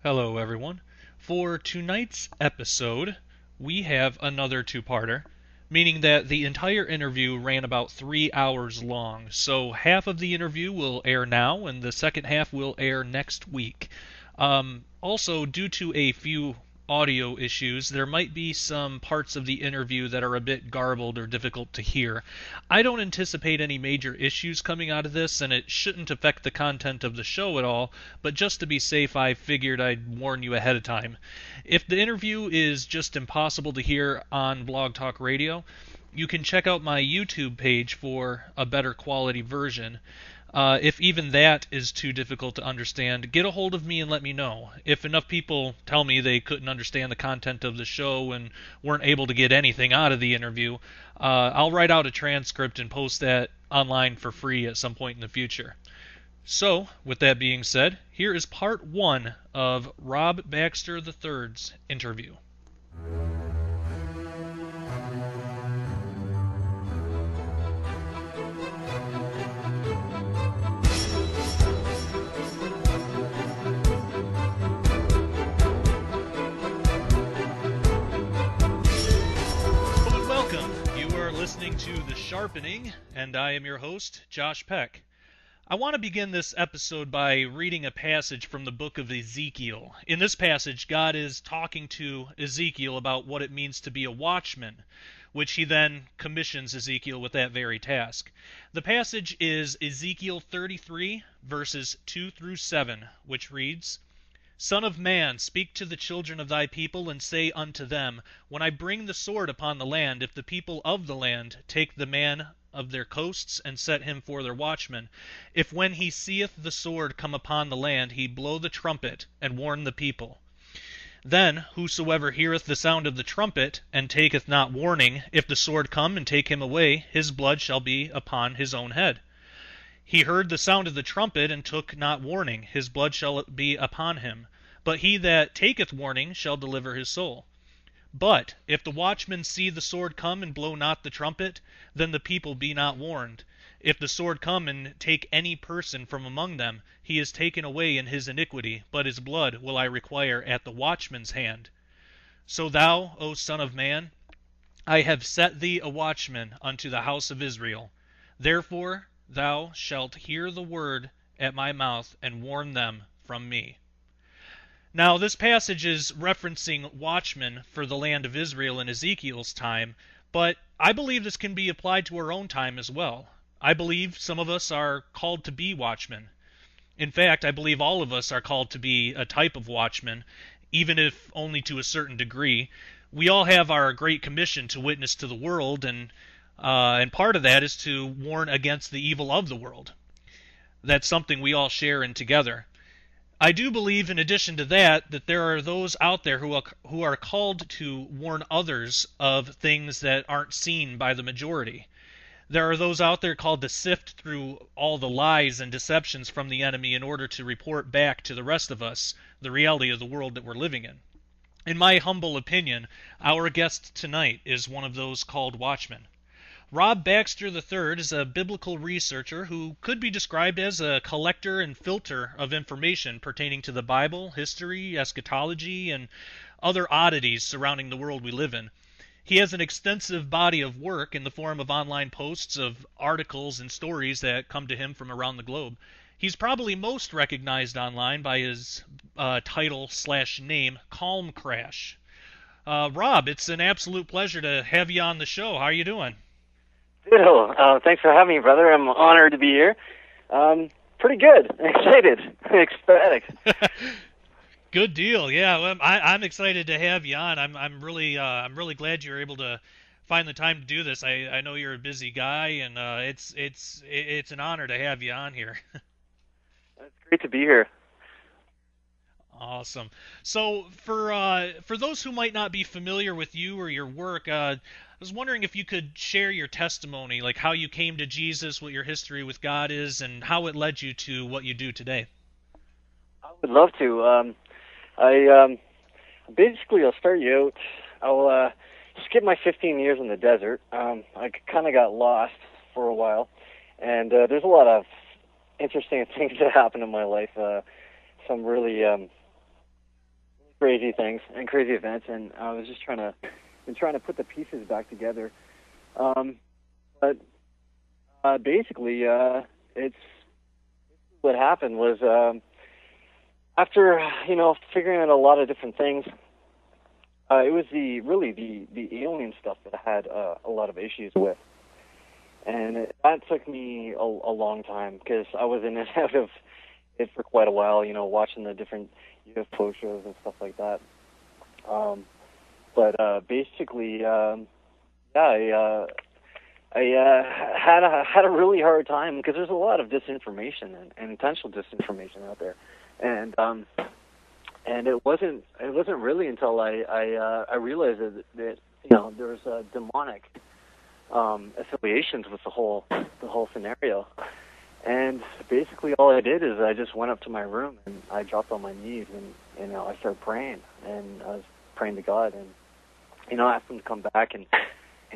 Hello, everyone. For tonight's episode, we have another two-parter, meaning that the entire interview ran about 3 hours long. So half of the interview will air now, and the second half will air next week. Also, due to a few audio issues, there might be some parts of the interview that are a bit garbled or difficult to hear. I don't anticipate any major issues coming out of this, and it shouldn't affect the content of the show at all, but just to be safe, I figured I'd warn you ahead of time. If the interview is just impossible to hear on Blog Talk Radio, you can check out my YouTube page for a better quality version. If even that is too difficult to understand, get a hold of me and let me know. If enough people tell me they couldn't understand the content of the show and weren't able to get anything out of the interview, I'll write out a transcript and post that online for free at some point in the future. So, with that being said, here is part one of Rob Baxter III's interview. Listening to The Sharpening, and I am your host, Josh Peck. I want to begin this episode by reading a passage from the book of Ezekiel. In this passage, God is talking to Ezekiel about what it means to be a watchman, which he then commissions Ezekiel with that very task. The passage is Ezekiel 33, verses 2 through 7, which reads, Son of man, speak to the children of thy people, and say unto them, When I bring the sword upon the land, if the people of the land take the man of their coasts, and set him for their watchman, if when he seeth the sword come upon the land, he blow the trumpet, and warn the people. Then whosoever heareth the sound of the trumpet, and taketh not warning, if the sword come and take him away, his blood shall be upon his own head. He heard the sound of the trumpet, and took not warning, his blood shall be upon him. But he that taketh warning shall deliver his soul. But if the watchman see the sword come, and blow not the trumpet, then the people be not warned. If the sword come and take any person from among them, he is taken away in his iniquity, but his blood will I require at the watchman's hand. So thou, O son of man, I have set thee a watchman unto the house of Israel. Therefore thou shalt hear the word at my mouth, and warn them from me. Now, this passage is referencing watchmen for the land of Israel in Ezekiel's time, but I believe this can be applied to our own time as well. I believe some of us are called to be watchmen. In fact, I believe all of us are called to be a type of watchman, even if only to a certain degree. We all have our great commission to witness to the world, and part of that is to warn against the evil of the world. That's something we all share in together. I do believe, in addition to that, that there are those out there who are called to warn others of things that aren't seen by the majority. There are those out there called to sift through all the lies and deceptions from the enemy in order to report back to the rest of us the reality of the world that we're living in. In my humble opinion, our guest tonight is one of those called watchmen. Rob Baxter III is a biblical researcher who could be described as a collector and filter of information pertaining to the Bible, history, eschatology, and other oddities surrounding the world we live in. He has an extensive body of work in the form of online posts of articles and stories that come to him from around the globe. He's probably most recognized online by his title/name, Calm Crash. Rob, it's an absolute pleasure to have you on the show. How are you doing? Ditto. Thanks for having me, brother. I'm honored to be here. Pretty good. Excited. Ecstatic. Good deal. Yeah, well, I'm excited to have you on. I'm really glad you're able to find the time to do this. I know you're a busy guy, and it's an honor to have you on here. It's great to be here. Awesome. So for those who might not be familiar with you or your work, I was wondering if you could share your testimony, like how you came to Jesus, what your history with God is, and how it led you to what you do today. I would love to. I'll start you out. I'll skip my 15 years in the desert. I kind of got lost for a while, and there's a lot of interesting things that happened in my life. Some really crazy things and crazy events, and I was just trying to put the pieces back together. But basically, it's what happened was after figuring out a lot of different things. It was the alien stuff that I had a lot of issues with, and that took me a long time because I was in and out of it for quite a while. Watching the different UFO shows and stuff like that. But basically, I had a really hard time because there's a lot of disinformation and intentional disinformation out there, and it wasn't really until I realized that there was demonic affiliations with the whole scenario. And basically all I did is I just went up to my room and I dropped on my knees and I started praying, and I was praying to God, and asked him to come back and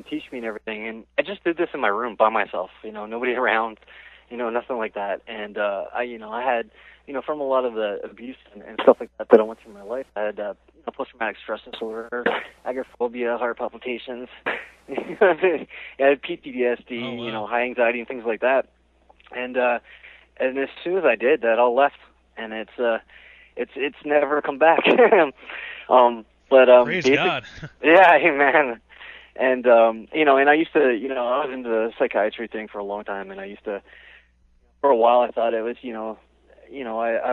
teach me and everything. And I just did this in my room by myself, nobody around, nothing like that. And I had from a lot of the abuse and stuff like that I went through in my life, I had post-traumatic stress disorder, agoraphobia, heart palpitations, I had PTSD, Oh, wow. high anxiety and things like that. And as soon as I did, that all left, and it's never come back. Praise God. Yeah, amen. And and I used to, I was into the psychiatry thing for a long time, and I used to, for a while, I thought it was, I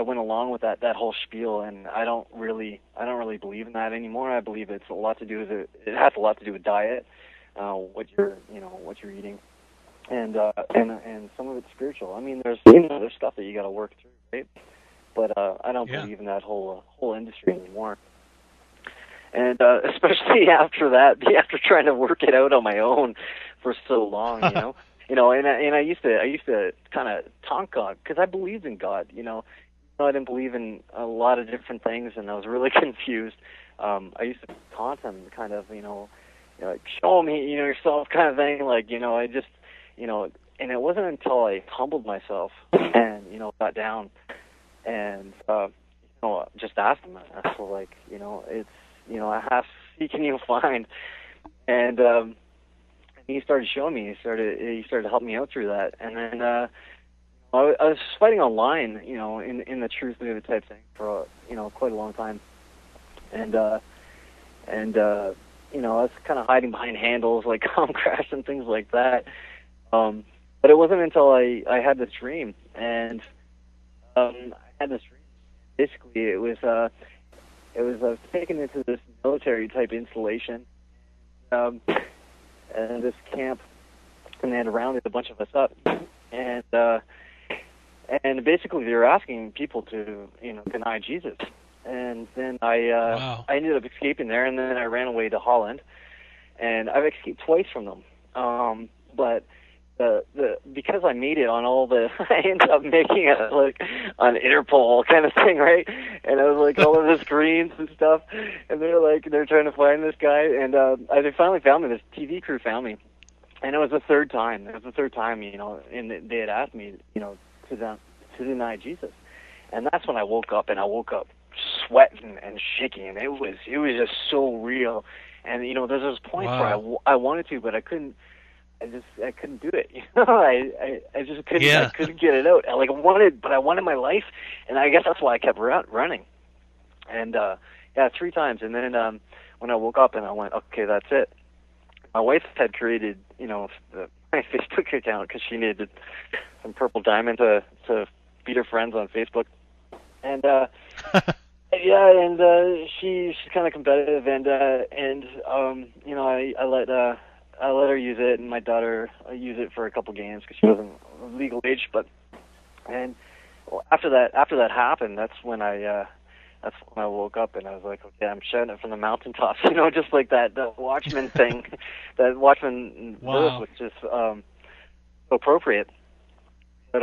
went along with that whole spiel, and I don't really believe in that anymore. I believe it has a lot to do with diet, what you're eating, and some of it's spiritual. I mean, there's stuff that you got to work through, right? But I don't believe in that whole industry anymore. And especially after trying to work it out on my own for so long, and I used to kind of taunt God because I believed in God, I didn't believe in a lot of different things, and I was really confused. I used to taunt him, kind of, like, show me, yourself, kind of thing, like, I just, and it wasn't until I humbled myself and got down and just asked him. I was like, it's. I have seek and you'll find, and he started showing me. He started to help me out through that, and then I was fighting online, in the truth movement type thing for quite a long time, and I was kind of hiding behind handles like Comcrash and things like that, but it wasn't until I had this dream, and I had this dream. Basically, it was I was taken into this military type installation, and this camp, and they had rounded a bunch of us up, and basically they were asking people to deny Jesus, and then I ended up escaping there, and then I ran away to Holland, and I've escaped twice from them, but because I made it on all the I ended up making it like on Interpol kind of thing, right? And I was like all of the screens and stuff, and they're trying to find this guy, and they finally found me. This TV crew found me, and it was the third time. And they had asked me, to deny Jesus, and that's when I woke up, and I woke up sweating and shaking, and it was just so real. And there's those points where I wanted to, but I couldn't. I couldn't do it. I just couldn't. Yeah. I couldn't get it out. I wanted my life, and I guess that's why I kept running. And 3 times, and then when I woke up and I went, okay, that's it. My wife had created, my Facebook account because she needed some purple diamond to beat her friends on Facebook, and she's kind of competitive, and I let her use it, and my daughter use it for a couple games because she wasn't legal age. After that happened, that's when I woke up, and I was like, okay, I'm shouting it from the mountaintops, just like that Watchman thing, that Watchman verse, which is so appropriate. But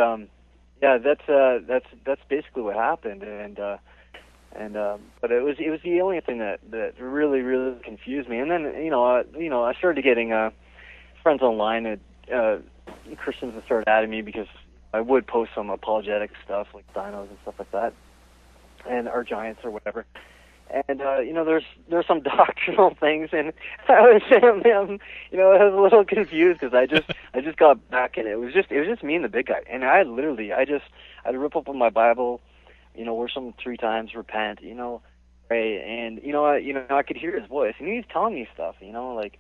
that's basically what happened, but it was the alien thing that really, really confused me. And then I started getting friends online, Christians that started adding me because I would post some apologetic stuff like dinos and stuff like that, and our giants or whatever. And there's some doctrinal things, and I was I was a little confused because I just got back, and it was just me and the big guy, and I'd rip open my Bible, worship him 3 times, repent, pray, and I could hear his voice, and he was telling me stuff, like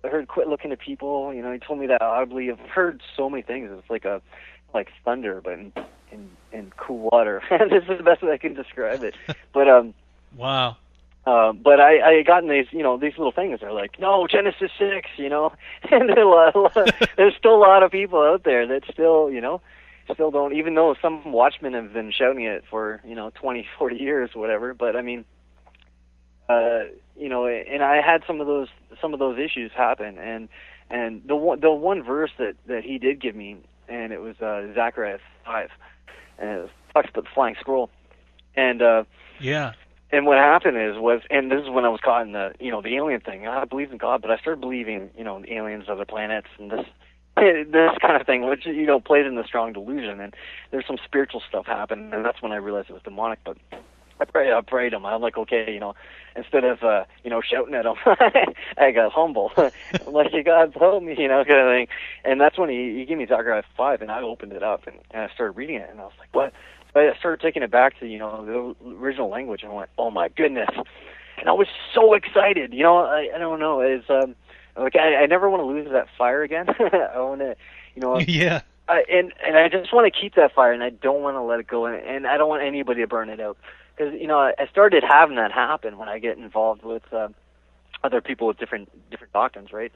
I heard quit looking at people, he told me that audibly. I've heard so many things. It's like thunder, but in cool water. This is the best way I can describe it. But wow. But I gotten these these little things. They're like, no, Genesis 6, and there's still a lot of people out there that still don't, even though some watchmen have been shouting it for 20, 40 years, whatever. But I mean, and I had some of those issues happen, and the one verse that he did give me, and it was Zechariah 5, and it talks about the flying scroll, and yeah. And what happened and this is when I was caught in the alien thing. I believed in God, but I started believing in aliens, other planets, and this kind of thing, which plays in the strong delusion. And there's some spiritual stuff happened, and that's when I realized it was demonic. But I prayed him. I'm like, okay, instead of shouting at him, I got humble. I'm like, God help me, kind of thing. And that's when he gave me Zechariah 5, and I opened it up and I started reading it, and I was like, what? I started taking it back to, the original language, and I went, oh my goodness. And I was so excited, I don't know, it's, I never want to lose that fire again. I want to, yeah. And I just want to keep that fire, and I don't want to let it go, and I don't want anybody to burn it out. Because, I started having that happen when I get involved with other people with different doctrines, right?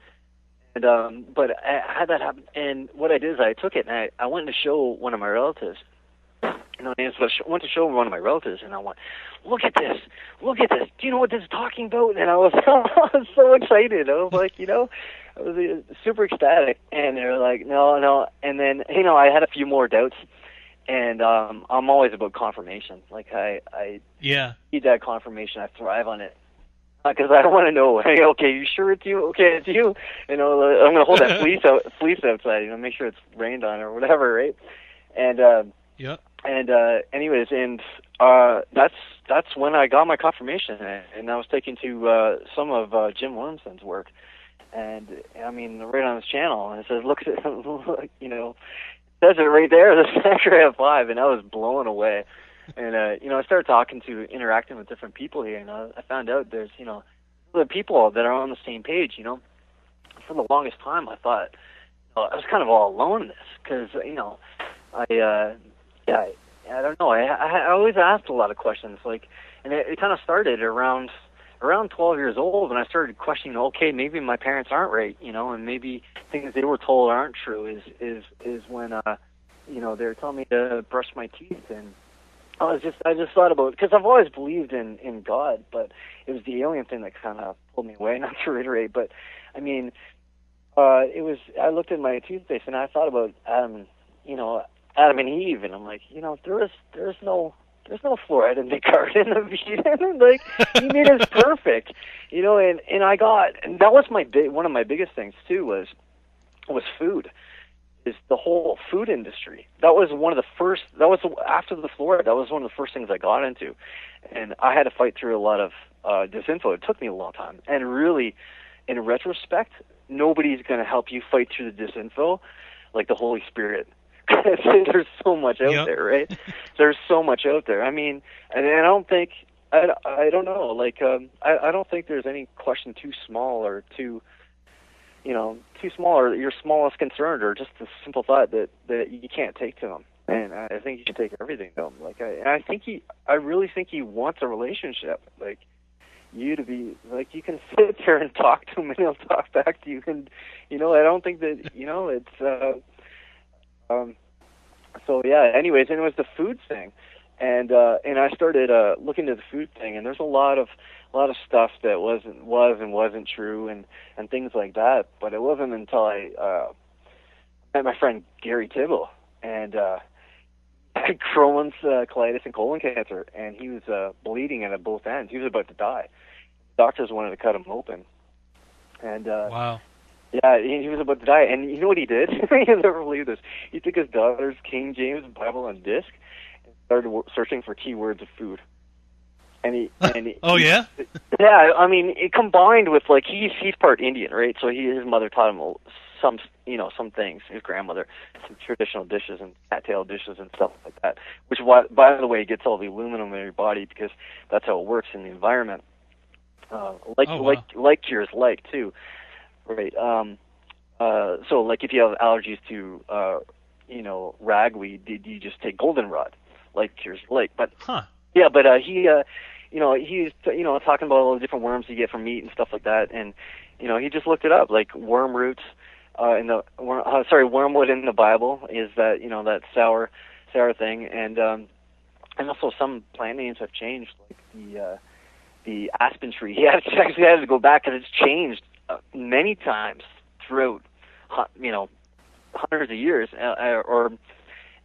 And, but I had that happen, and what I did is I took it, and I went to show one of my relatives. And I went to show one of my relatives, and I went, look at this. Do you know what this is talking about? And I was so excited. I was like, I was super ecstatic. And they were like, no. And then, I had a few more doubts. And I'm always about confirmation. Like, I need that confirmation. I thrive on it. Because I don't want to know, hey, okay, you sure it's you? Okay, it's you. I'm going to hold that fleece outside, make sure it's rained on or whatever, right? And, yeah. And anyways, and that's when I got my confirmation, and I was taken to some of Jim Williamson's work, and I mean right on his channel, and it says, look, it says it right there, the Zechariah 5, and I was blown away, and I started interacting with different people here, and I found out there's other people that are on the same page. For the longest time I thought I was kind of all alone in this, because I don't know. I always asked a lot of questions, and it kind of started around 12 years old, and I started questioning. Okay, maybe my parents aren't right, and maybe things they were told aren't true. Is when they were telling me to brush my teeth, and I just thought about, because I've always believed in God, but it was the alien thing that kind of pulled me away. Not to reiterate, but I mean, it was. I looked at my toothpaste and I thought about Adam and Eve, and I'm like, there's no fluoride in the Garden of Eden. Like, he made us perfect, and I got, and that was one of my biggest things too was food, is the whole food industry. That was one of the first. That was after the fluoride. That was one of the first things I got into, and I had to fight through a lot of disinfo. It took me a long time, and really, in retrospect, nobody's going to help you fight through the disinfo like the Holy Spirit. There's so much out there, right? There's so much out there. I mean, and I don't think, I don't know, I don't think there's any question too small or too small, or your smallest concern, or just a simple thought that you can't take to them. And I think you should take everything to him. I really think he wants a relationship. You to be, you can sit there and talk to him and he'll talk back to you. And, I don't think that, it's, so yeah, anyways, and it was the food thing, and I started looking at the food thing, and there's a lot of stuff that wasn't true, and things like that. But it wasn't until I met my friend Gary Tibble, and had Crohn's, colitis, and colon cancer, and he was bleeding at both ends. He was about to die. Doctors wanted to cut him open, and wow. Yeah, he was about to die, and you know what he did? You'll never believe this. He took his daughter's King James Bible on disc and started searching for keywords of food. Oh yeah. Yeah, I mean, it combined with like he's part Indian, right? So his mother taught him some some things. His grandmother, some traditional dishes and cattail dishes and stuff like that. Which, by the way, gets all the aluminum in your body because that's how it works in the environment. Like cures like too, right? So like if you have allergies to ragweed, you just take goldenrod, like cures like. But yeah, but he's talking about all the different worms you get from meat and stuff like that, and he just looked it up, like worm roots wormwood in the Bible is that that sour thing, and also some plant names have changed, like the aspen tree. He actually had to go back because it's changed many times throughout hundreds of years,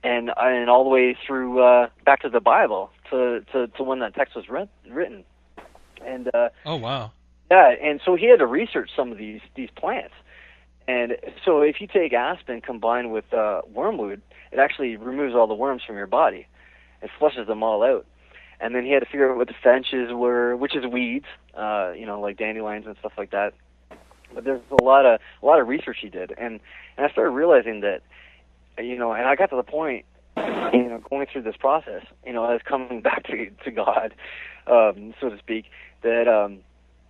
and all the way through back to the Bible to when that text was written. And oh wow. Yeah, and so he had to research some of these plants. And so if you take aspen combined with wormwood, it actually removes all the worms from your body. It flushes them all out. And then he had to figure out what the stenches were, which is weeds, like dandelions and stuff like that. But there's a lot of research he did, and I started realizing that, and I got to the point, going through this process, I was coming back to God, so to speak, that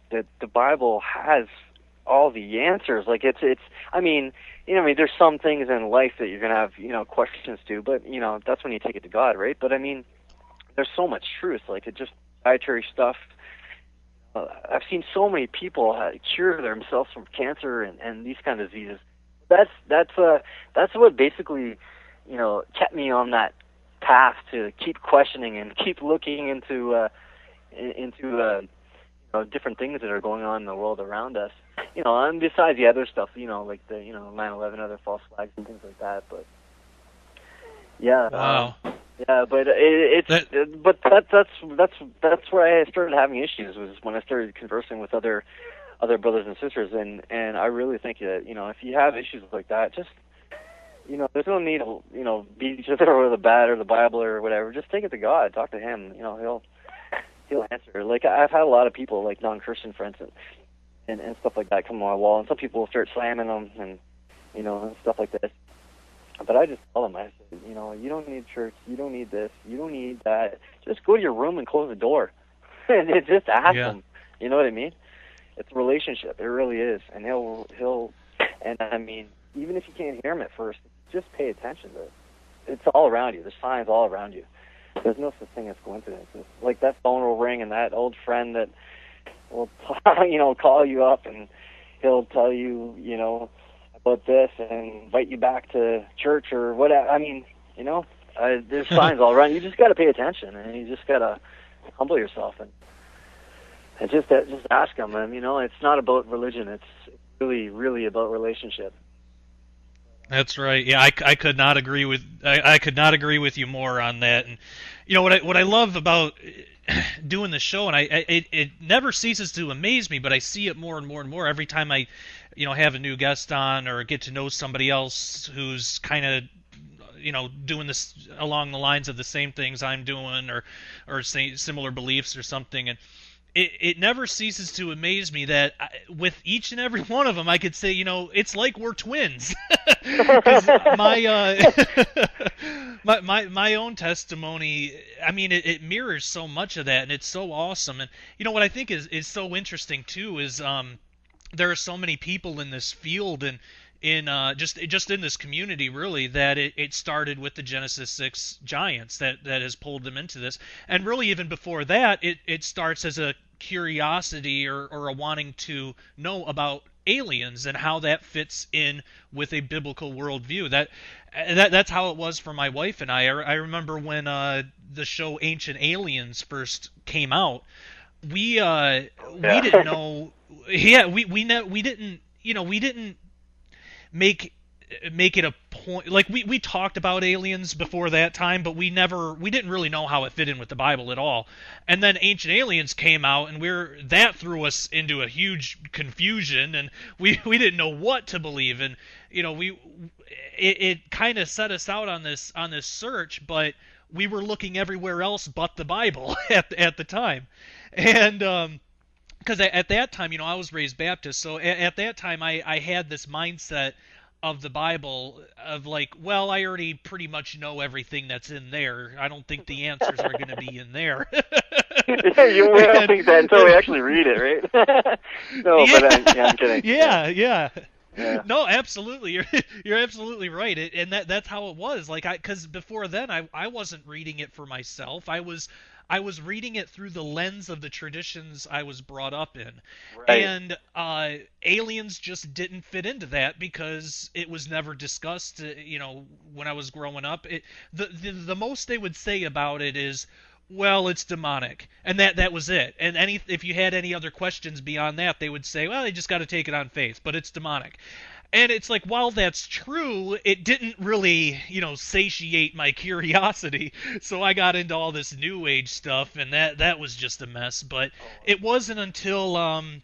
the Bible has all the answers. Like there's some things in life that you're gonna have questions to, but that's when you take it to God, right? But I mean, there's so much truth, like it just dietary stuff. I've seen so many people cure themselves from cancer and these kind of diseases. That's what basically kept me on that path to keep questioning and keep looking into different things that are going on in the world around us. And besides the other stuff, like the 9/11, other false flags and things like that. But yeah. Wow. Yeah, but that's where I started having issues, was when I started conversing with other brothers and sisters, and I really think that if you have issues like that, just there's no need to beat each other over the bat or the Bible or whatever. Just take it to God, talk to Him. He'll answer. Like I've had a lot of people, like non-Christian friends and stuff like that, come on my wall, and some people will start slamming them and and stuff like this. But I just tell them, I said, you don't need church, you don't need this, you don't need that. Just go to your room and close the door, and just ask him. You know what I mean? It's a relationship. It really is, and he'll. And I mean, even if you can't hear him at first, just pay attention to it. It's all around you. There's signs all around you. There's no such thing as coincidences. Like that phone will ring, and that old friend that will, call you up, and he'll tell you, about this and invite you back to church or whatever. I mean, there's signs all around. You just got to pay attention, and you just got to humble yourself and just ask them. And it's not about religion. It's really, really about relationship. That's right. Yeah, I could not agree with I could not agree with you more on that. And what I love about doing the show, and it never ceases to amaze me, but I see it more and more and more every time I have a new guest on or get to know somebody else who's kind of doing this along the lines of the same things I'm doing or similar beliefs or something. And it never ceases to amaze me that with each and every one of them, I could say, it's like we're twins. 'Cause my own testimony, I mean, it mirrors so much of that, and it's so awesome. And what I think is so interesting too is there are so many people in this field and in just in this community, really, that it started with the Genesis 6 giants that has pulled them into this. And really, even before that, it starts as a curiosity or a wanting to know about aliens and how that fits in with a biblical worldview. That's how it was for my wife and I. I remember when the show Ancient Aliens first came out, we didn't know. Yeah, we didn't make it a point. Like we talked about aliens before that time, but we didn't really know how it fit in with the Bible at all. And then Ancient Aliens came out, and that threw us into a huge confusion, and we didn't know what to believe. And it kind of set us out on this search, but we were looking everywhere else but the Bible at the time, and because at that time, I was raised Baptist, so at that time I had this mindset of the Bible of like, well, I already pretty much know everything that's in there. I don't think the answers are going to be in there. Yeah, you won't think that until we actually read it, right? No, Yeah. but I'm kidding. Yeah. Yeah. No, absolutely. You're absolutely right. And that's how it was. Like cuz before then I wasn't reading it for myself. I was reading it through the lens of the traditions I was brought up in. Right. And aliens just didn't fit into that because it was never discussed, when I was growing up. The most they would say about it is, well, it's demonic, and that was it. And if you had any other questions beyond that, they would say, well, you just got to take it on faith, but it's demonic. And it's like, while that's true, it didn't really, satiate my curiosity. So I got into all this New Age stuff, and that was just a mess. But it wasn't until I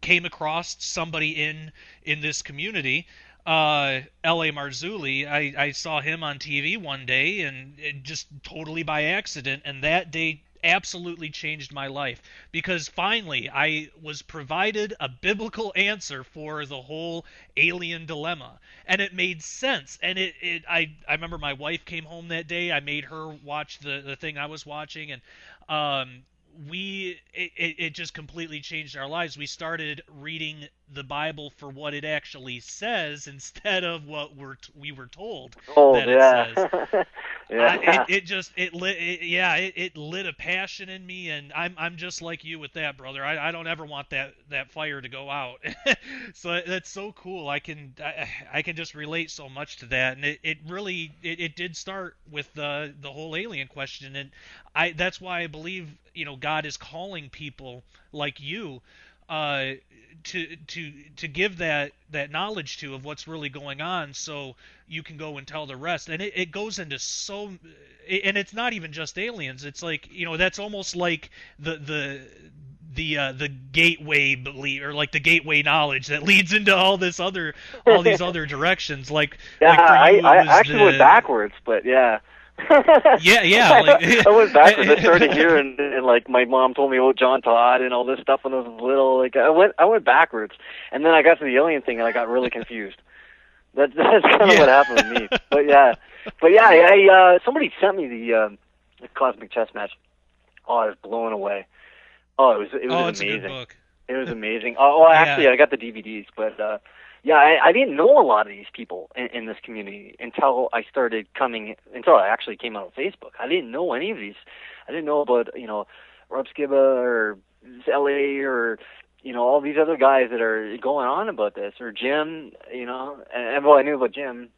came across somebody in this community, L.A. Marzulli. I saw him on TV one day, and it just totally by accident, and that day absolutely changed my life, because finally I was provided a biblical answer for the whole alien dilemma, and it made sense. And I remember my wife came home that day. I made her watch the thing I was watching, and it just completely changed our lives. We started reading the Bible for what it actually says instead of what we were told that it says. Yeah. It lit a passion in me, and I'm just like you with that, brother. I don't ever want that fire to go out. So that's so cool. I can just relate so much to that, and it really did start with the whole alien question, and that's why I believe God is calling people like you to give that knowledge of what's really going on, so you can go and tell the rest. And it goes into and it's not even just aliens. It's like, that's almost like the gateway belief, or like the gateway knowledge that leads into all these other directions. Like, yeah, like for you, I actually went backwards, but yeah. Yeah. Like, I went backwards. I started hearing, and like my mom told me about John Todd and all this stuff when I was little. Like I went backwards, and then I got to the alien thing, and I got really confused. That's kind of what happened with me. But yeah, somebody sent me the Cosmic Chess Match. Oh, I was blown away. Oh, it was it's amazing. a good book. It was amazing. Actually, I got the DVDs, but I didn't know a lot of these people in this community until I actually came out on Facebook. I didn't know any of these. I didn't know about, Rob Skiba or LA or, all these other guys that are going on about this, or Jim, and well, I knew about Jim,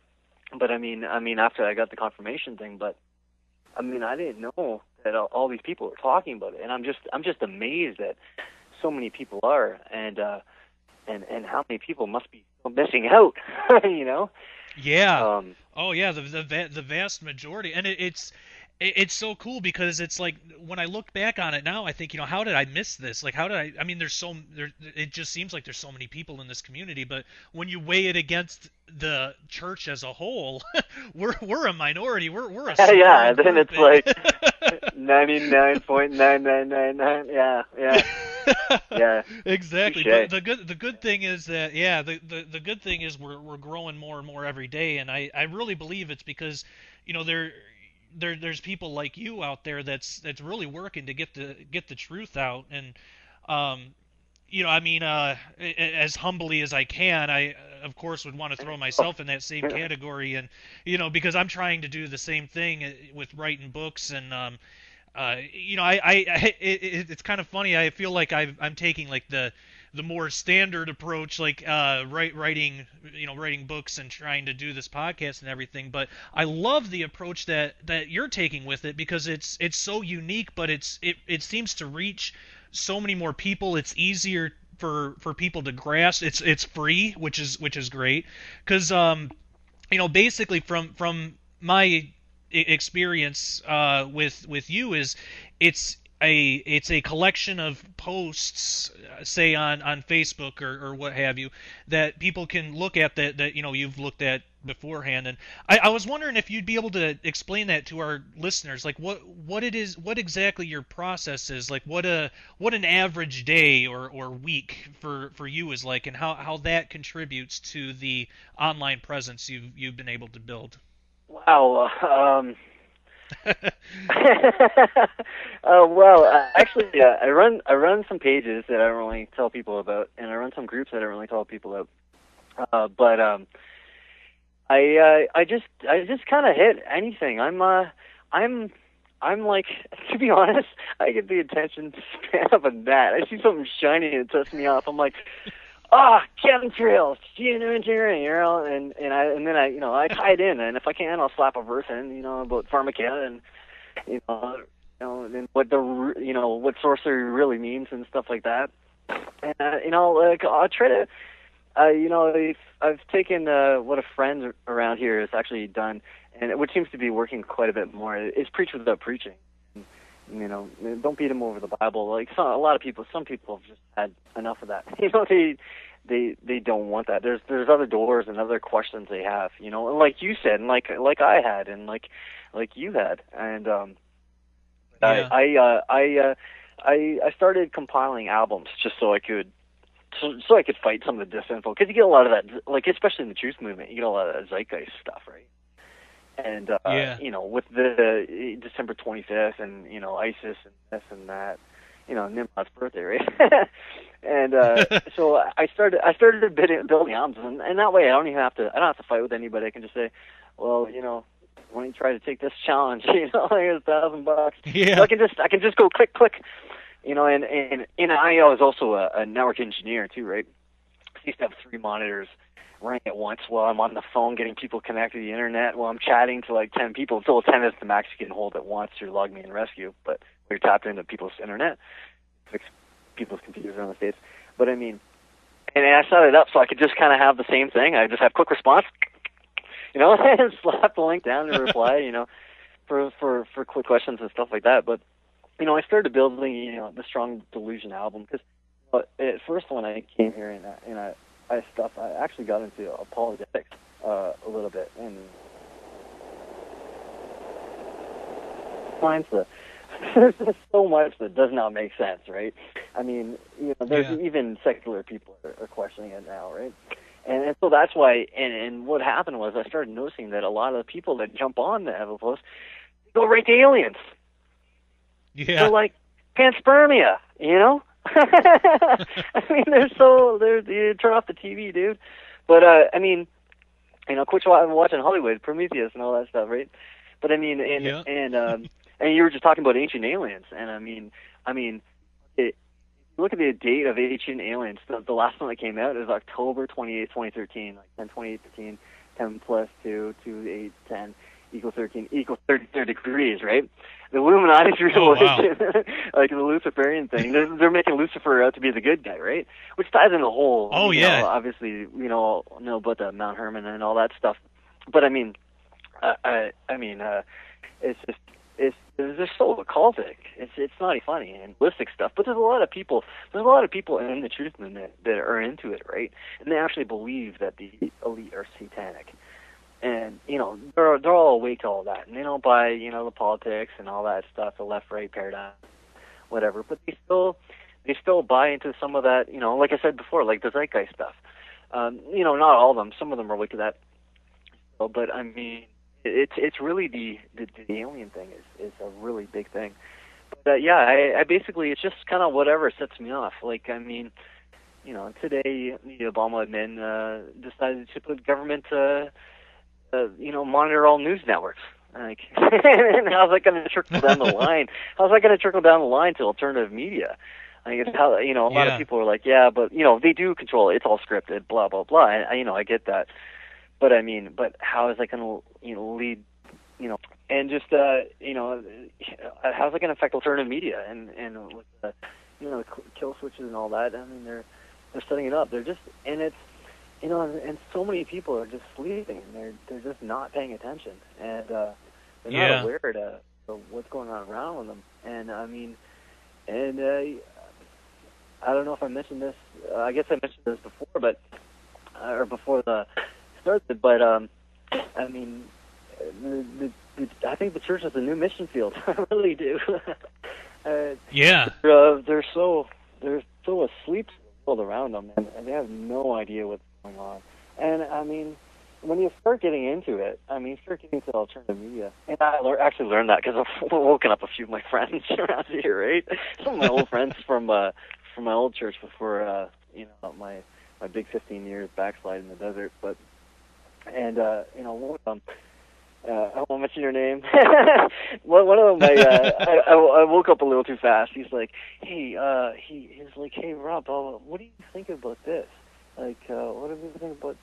but I mean after I got the confirmation thing, but I didn't know that all these people were talking about it, and I'm just amazed that so many people are, and how many people must be missing out, Yeah. The vast majority, and it's so cool, because it's like, when I look back on it now, I think, how did I miss this? Like, how did I mean, it just seems like there's so many people in this community, but when you weigh it against the church as a whole, we're a minority. We're a small yeah. Then group. it's like 99.9999. Yeah. Exactly. Touché. But the good thing is that, the good thing is we're growing more and more every day, and I really believe it's because there's people like you out there that's really working to get the truth out. And as humbly as I can, I of course would want to throw myself in that same category, and because I'm trying to do the same thing with writing books. And it's kind of funny. I feel like I'm taking like the more standard approach, like writing books and trying to do this podcast and everything. But I love the approach that you're taking with it, because it's so unique, but it seems to reach so many more people. It's easier for people to grasp. It's free, which is great, because basically from my experience with you, is it's a collection of posts, say on Facebook or what have you, that people can look at, that you've looked at beforehand, and I was wondering if you'd be able to explain that to our listeners, like what it is, what exactly your process is, like what an average day or week for you is like, and how that contributes to the online presence you've been able to build. Wow. Well, actually, I run some pages that I don't really tell people about, and I run some groups that I don't really tell people about. But I just kind of hit anything. I'm like, to be honest, I get the attention span of a gnat. I see something shiny and it sets me off. I'm like, chemtrails, geoengineering, and then I tie it in, and if I can, I'll slap a verse in, about pharmacia and and what sorcery really means and stuff like that. And like I'll try to, I've taken what a friend around here has actually done, and which seems to be working quite a bit more, is preach without preaching. Don't beat them over the Bible. Like some people have just had enough of that. They don't want that. There's other doors and other questions they have. And like you said, and like I had, and like you had, and Yeah. I started compiling albums just so I could fight some of the disinfo, because you get a lot of that, like especially in the truth movement, you get a lot of that zeitgeist stuff, right? And Yeah. with the December 25th, and ISIS and this and that, Nimrod's birthday, right? And so I started building albums, and that way I don't have to fight with anybody. I can just say, well, why don't you try to take this challenge? Here's $1,000. Yeah. So I can just go click click, and I was also a network engineer too, right? I used to have 3 monitors running at once while I'm on the phone getting people connected to the internet, while I'm chatting to like 10 people until 10 is the max you can hold at once through Log Me and Rescue. But we're tapped into people's internet, fix people's computers around the States. But I mean, and I set it up so I could just kind of have the same thing. I just have quick response, and slap the link down and reply, for quick questions and stuff like that. But I started building, the Strong Delusion album, because at first when I came here and I actually got into apologetics a little bit, and finds there's just so much that does not make sense, right? I mean, there's even secular people are questioning it now, right? And so that's why, and what happened was I started noticing that a lot of the people that jump on the Evopos go right to aliens. Yeah. They're like panspermia, I mean, you turn off the TV, dude. But I mean, quit watching Hollywood, Prometheus, and all that stuff, right? But I mean, and you were just talking about Ancient Aliens, and I mean, look at the date of Ancient Aliens. The last one that came out is October 28th, 2013, like 10/28/13, 10 plus 2, 2, 8, 10 equals 13 equals 33 degrees, right? The Illuminati's religion, like the Luciferian thing, they're making Lucifer out to be the good guy, right? Which ties in the whole, obviously, know about the Mount Hermon and all that stuff. But I mean, it's just so occultic. It's not even funny and holistic stuff. But there's a lot of people in the truth movement that are into it, right? And they actually believe that the elite are satanic. And they're all awake to all that, and they don't buy the politics and all that stuff, the left-right paradigm, whatever. But they still buy into some of that, like I said before, like the zeitgeist stuff. Not all of them. Some of them are awake to that. But I mean, it's really the alien thing is a really big thing. But I basically, it's just kind of whatever sets me off. Like I mean, today the Obama admin decided to put government. Monitor all news networks. Like, and how's that going to trickle down the line? How's that going to trickle down the line to alternative media? I think it's how a lot of people are like, yeah, but they do control it. It's all scripted, blah blah blah. I get that, but I mean, how is that going to lead? And just how's that going to affect alternative media and with the kill switches and all that? I mean, they're setting it up. They're just it's. And so many people are just sleeping. They're just not paying attention, and they're not aware to what's going on around with them. And I mean, and I don't know if I mentioned this. I guess I mentioned this before, or before the started. But I mean, I think the church is a new mission field. I really do. Yeah. They're so asleep to the world around them, and they have no idea what's going on. And I mean, when you start getting into it, you start getting into alternative media. And I actually learned that because I've woken up a few of my friends around here, right? Some of my old friends from my old church before, my big 15 years backslide in the desert. But, and, one of them, I won't mention your name. One of them, I woke up a little too fast. He's like, hey, he's like, hey, Rob, what do you think about this? Like, what do you think about,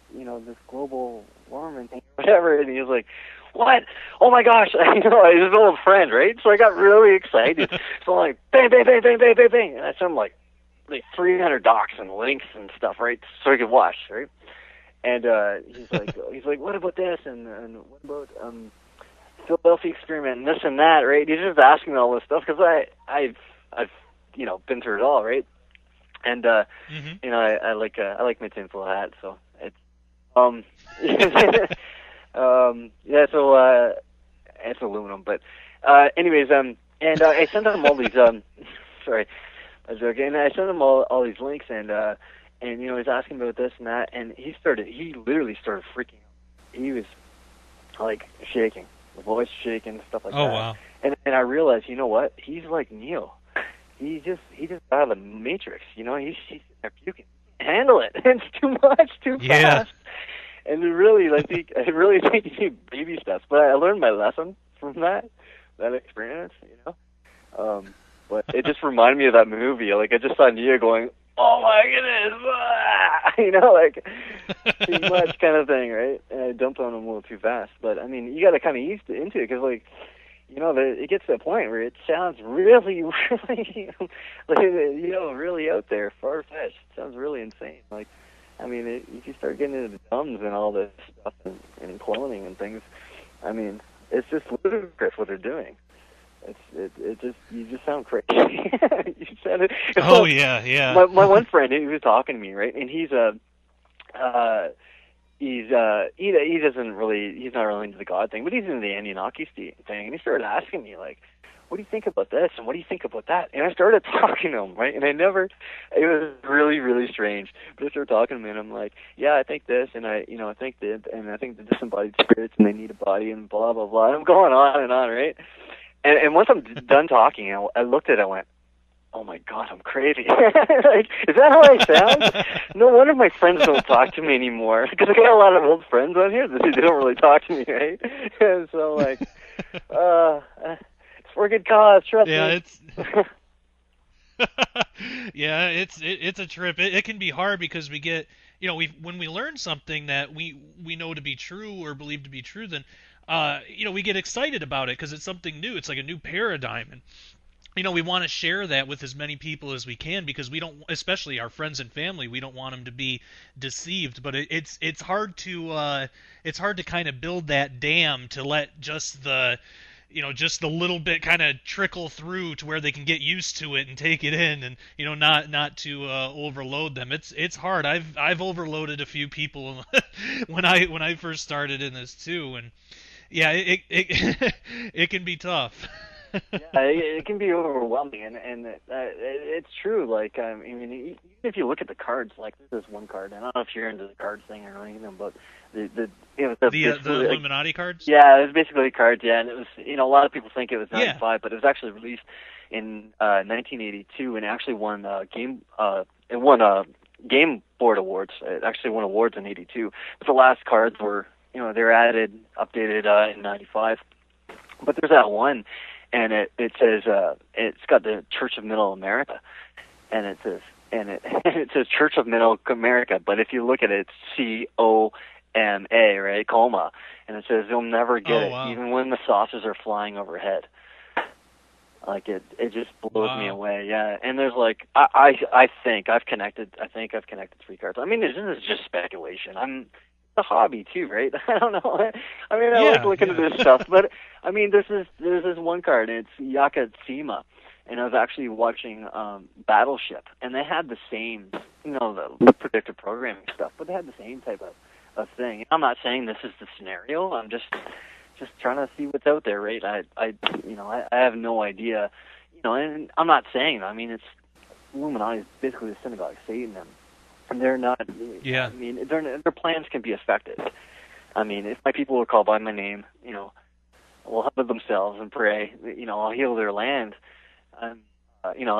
this global warming thing, whatever? And he was like, what? Oh my gosh, he's an old friend, right? So I got really excited. So I'm like, bang, bang, bang, bang, bang, bang, bang. And I sent him like 300 docs and links and stuff, right? So he could watch, right? And he's like, what about this? And what about Philadelphia experiment and this and that, right? He's just asking me all this stuff because I've been through it all, right? And I like my tinfoil hat, so it's it's aluminum, but anyways, and I sent him all these sorry, I was joking. And I sent him all these links, and he's asking about this and that, and he literally started freaking out. He was like shaking, the voice shaking, stuff like that. Oh wow! And I realized, you know what? He's like Neo. He just out of the Matrix, he's sitting there puking. He can't handle it. It's too much, too fast. And it really think you need baby steps. But I learned my lesson from that experience, But it just reminded me of that movie. Like I just saw Nia going, oh my goodness, too much kind of thing, right? And I dumped on him a little too fast. But I mean, you got to kind of ease into it because it gets to a point where it sounds really, really out there, far-fetched. It sounds really insane. If you start getting into the dumbs and all this stuff and cloning and things, it's just ludicrous what they're doing. You just sound crazy. Yeah. My one friend, he was talking to me, right, and he's he's not really into the God thing, but he's into the Anunnaki thing, and he started asking me like, what do you think about this and what do you think about that? And I started talking to him, right? And it was really, really strange. But I started talking to him, and I'm like, yeah, I think this, and I think that, and I think the disembodied spirits, and they need a body, and blah blah blah. And I'm going on and on, right? And once I'm done talking, I looked at it and went, oh my God, I'm crazy. Is that how I sound? No wonder my friends don't talk to me anymore, because I got a lot of old friends on here that they don't really talk to me, right? And so it's for a good cause, trust me. It's a trip. It can be hard because we get, when we learn something that we know to be true or believe to be true, then we get excited about it because it's something new. It's like a new paradigm, and we want to share that with as many people as we can because we don't, especially our friends and family, we don't want them to be deceived. But it's hard to kind of build that dam to let just the little bit kind of trickle through to where they can get used to it and take it in, and not to overload them. It's hard. I've overloaded a few people when I first started in this too, and yeah, it can be tough. It can be overwhelming, and it's true. Even if you look at the cards, like there's one card. I don't know if you're into the cards thing or anything, but the Illuminati cards. Yeah, it was basically cards. Yeah, and it was a lot of people think it was 95, but it was actually released in 1982, and actually won Game Board awards. It actually won awards in '82. But the last cards were they were updated in '95. But there's that one. And it says it's got the Church of Middle America, and it says Church of Middle America. But if you look at it, it's COMA, right? Coma, and it says you'll never get it, even when the saucers are flying overhead. Like it just blows me away. Yeah, and there's I think I've connected 3 cards. This is just speculation. It's a hobby too, right? I don't know. I like looking at this stuff, but there's this one card, and it's Yakitsima, and I was actually watching Battleship, and they had the same, the predictive programming stuff, but they had the same type a thing. I'm not saying this is the scenario. I'm just trying to see what's out there, right? I have no idea, and I'm not saying. I mean, it's Illuminati is basically the synagogue of Satan, and they're not. Yeah. I mean, their plans can be affected. I mean, if my people were called by my name, will help themselves and pray. I'll heal their land.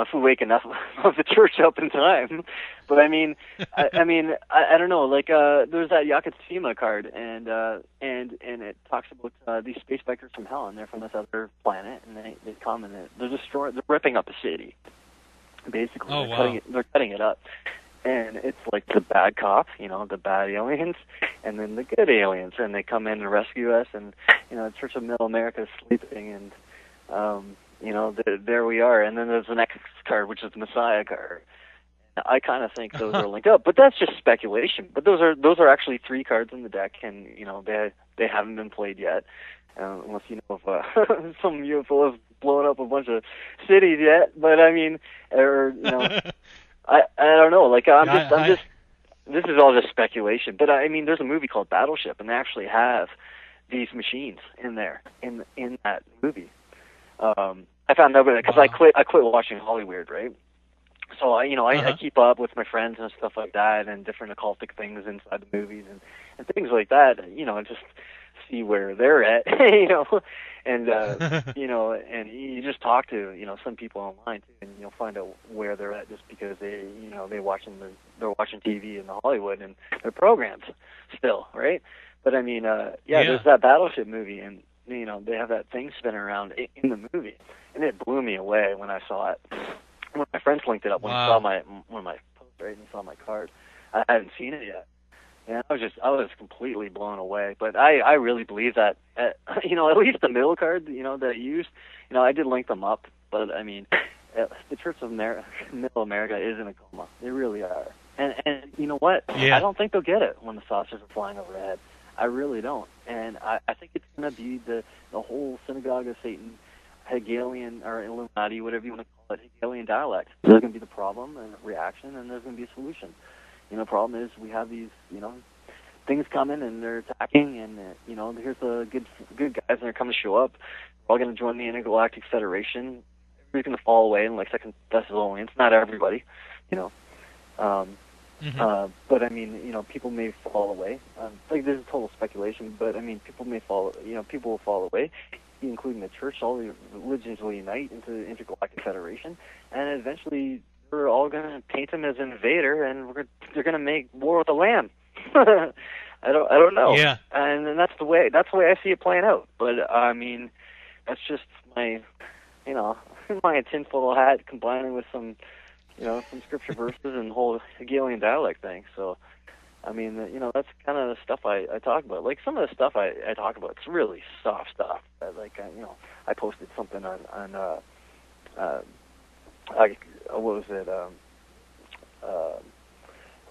If we wake enough of the church up in time. But I mean, I don't know. Like, there's that Yakutsima card, and it talks about these space bikers from hell, and they're from this other planet, and they come and they're ripping up a city. Basically, they're cutting it up. And it's like the bad cops, the bad aliens, and then the good aliens, and they come in and rescue us, and the Church of Middle America is sleeping, and there we are. And then there's the next card, which is the Messiah card. I kind of think those are linked up, but that's just speculation. But those are actually 3 cards in the deck, and they haven't been played yet, unless you know if some UFO has blown up a bunch of cities yet. But I mean, I don't know. Like, this is all just speculation. But I mean, there's a movie called Battleship, and they actually have these machines in there in that movie. I found out because I quit watching Hollywood, right? So I keep up with my friends and stuff like that, and different occultic things inside the movies and things like that. Just see where they're at, and and you just talk to some people online too, and you'll find out where they're at just because they're watching TV in the Hollywood and their programs still, right? But I mean, there's that Battleship movie, and they have that thing spinning around in the movie, and it blew me away when I saw it. When my friends linked it up when I saw one of my posts, right, and saw my card. I hadn't seen it yet. And I was completely blown away. But I really believe that, at least the middle card, that I used, I did link them up. But I mean, the Church of Middle America is in a coma. They really are. And you know what? Yeah. I don't think they'll get it when the saucers are flying overhead. I really don't. And I think it's going to be the whole synagogue of Satan, Hegelian or Illuminati, whatever you want to call it, Hegelian dialect. There's going to be the problem and reaction, and there's going to be a solution. The problem is we have these, things coming, and they're attacking, and, here's the good guys, and they're coming to show up. We're all going to join the Intergalactic Federation. Everybody's going to fall away, and like Second Thessalonians, not everybody, but I mean, people may fall away. This is total speculation, but I mean, people will fall away, including the church. All the religions will unite into the Intergalactic Federation, and eventually we're all going to paint him as an invader, and they're going to make war with the Lamb. I don't know. Yeah. And that's the way I see it playing out. But I mean, that's just my my tinfoil hat combining with some scripture verses and the whole Hegelian dialect thing. So, I mean, that's kind of the stuff I talk about. Like, some of the stuff I talk about, it's really soft stuff. I posted something on what was it?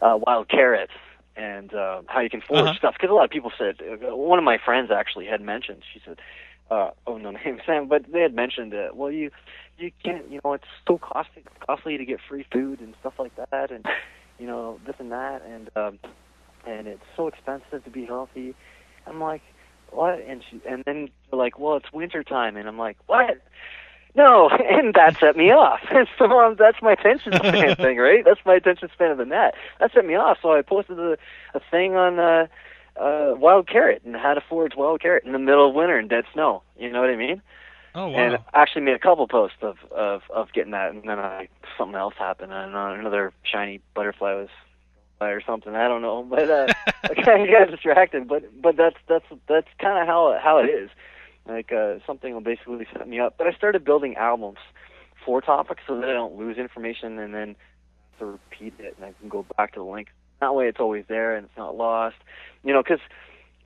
Wild carrots, and how you can forge stuff. Because a lot of people said, one of my friends actually had mentioned, she said, no name Sam, but they had mentioned that, well, you can't, it's so costly to get free food and stuff like that, and this and that, and it's so expensive to be healthy. I'm like, what? And then they're like, well, it's winter time, and I'm like, what? No, and that set me off. So that's my attention span thing, right? That's my attention span of the net. That set me off. So I posted a thing on wild carrot and how to forage wild carrot in the middle of winter in dead snow. You know what I mean? Oh, wow. And I actually made a couple posts of getting that, and then something else happened, and another shiny butterfly was by or something. I don't know, but I kind of got distracted. But that's kind of how it is. Like, something will basically set me up. But I started building albums for topics so that I don't lose information and then have to repeat it, and I can go back to the link. That way it's always there and it's not lost. Because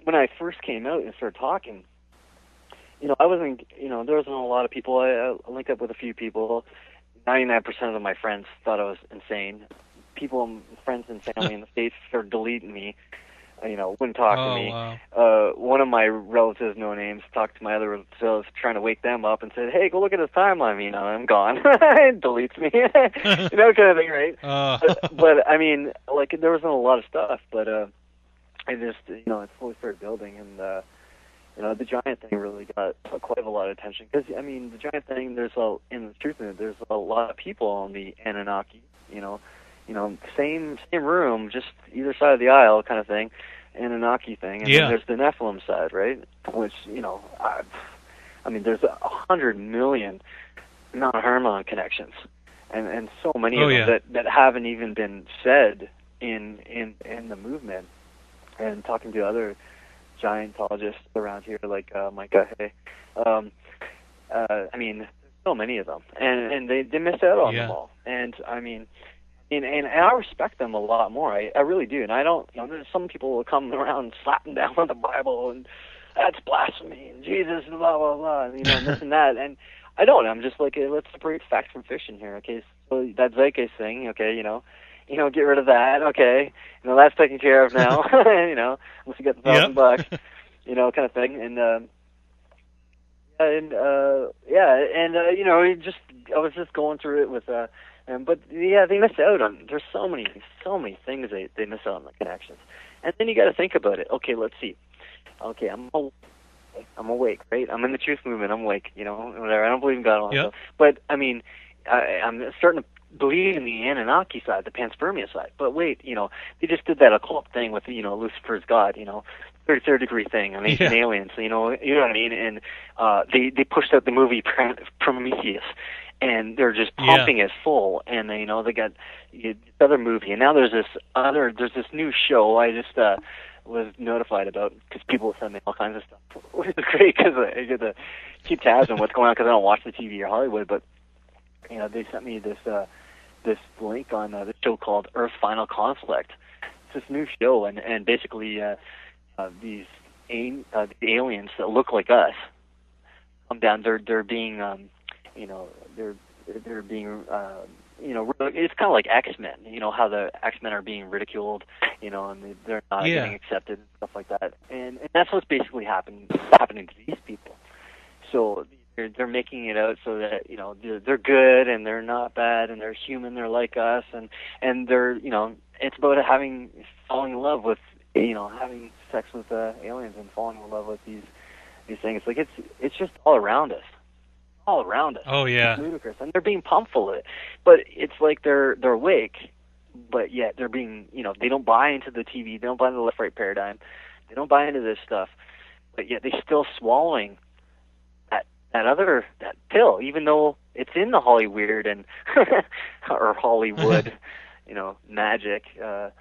when I first came out and started talking, I wasn't, there wasn't a lot of people. I linked up with a few people. 99% of my friends thought I was insane. Friends and family in the States started deleting me. Wouldn't talk to me. Wow. One of my relatives, no names, talked to my other relatives, trying to wake them up, and said, "Hey, go look at his timeline. I'm gone." It deletes me, kind of thing, right? But I mean, like, there wasn't a lot of stuff. But it just, it slowly started building, and the giant thing really got quite a lot of attention because, I mean, the giant thing, in the truth of it, there's a lot of people on the Anunnaki, same room, just either side of the aisle kind of thing, Anunnaki thing, and then there's the Nephilim side, right? Which, I mean, there's 100 million Mount Hermon connections, and so many of them that haven't even been said in the movement. And talking to other giantologists around here, like Micah Hay, I mean, there's so many of them, and they miss out on them all. And I mean, and I respect them a lot more. I really do. And I don't. There's some people will come around and slapping down on the Bible, and that's blasphemy, and Jesus, and blah blah blah, and this and that. And I don't. I'm just like, let's separate fact from fiction here. Okay, so that zeitgeist thing. Okay, get rid of that. Okay, that's taken care of now. Once you get the $1,000, kind of thing. And I was just going through it with but they miss out on. There's so many things they miss out on the connections. And then you got to think about it. Okay, let's see. Okay, I'm awake, right? I'm in the truth movement. I'm awake, whatever. I don't believe in God, all that stuff. But I mean, I'm starting to believe in the Anunnaki side, the panspermia side. But wait, they just did that occult thing with, Lucifer's God, 33rd degree thing on ancient aliens, you know what I mean? And they pushed out the movie Prometheus, and they're just pumping it full. And they got this other movie, and now there's this new show I just was notified about because people send me all kinds of stuff, which is great because I get to keep tabs on what's going on because I don't watch the TV or Hollywood, but they sent me this link on this show called Earth Final Conflict. It's this new show, and basically these the aliens that look like us come down. They're being they're being it's kind of like X-Men. How the X-Men are being ridiculed, and they're not getting accepted and stuff like that. And that's what's basically happening to these people. So they're making it out so that they're good and they're not bad and they're human, they're like us, and they're it's about falling in love with having sex with aliens and falling in love with these things. Like it's just all around us. Oh yeah, it's ludicrous, and they're being pumped full of it. But it's like they're awake, but yet they're being they don't buy into the TV, they don't buy into the left-right paradigm, they don't buy into this stuff, but yet they're still swallowing that pill, even though it's in the Hollyweird and or Hollywood, magic to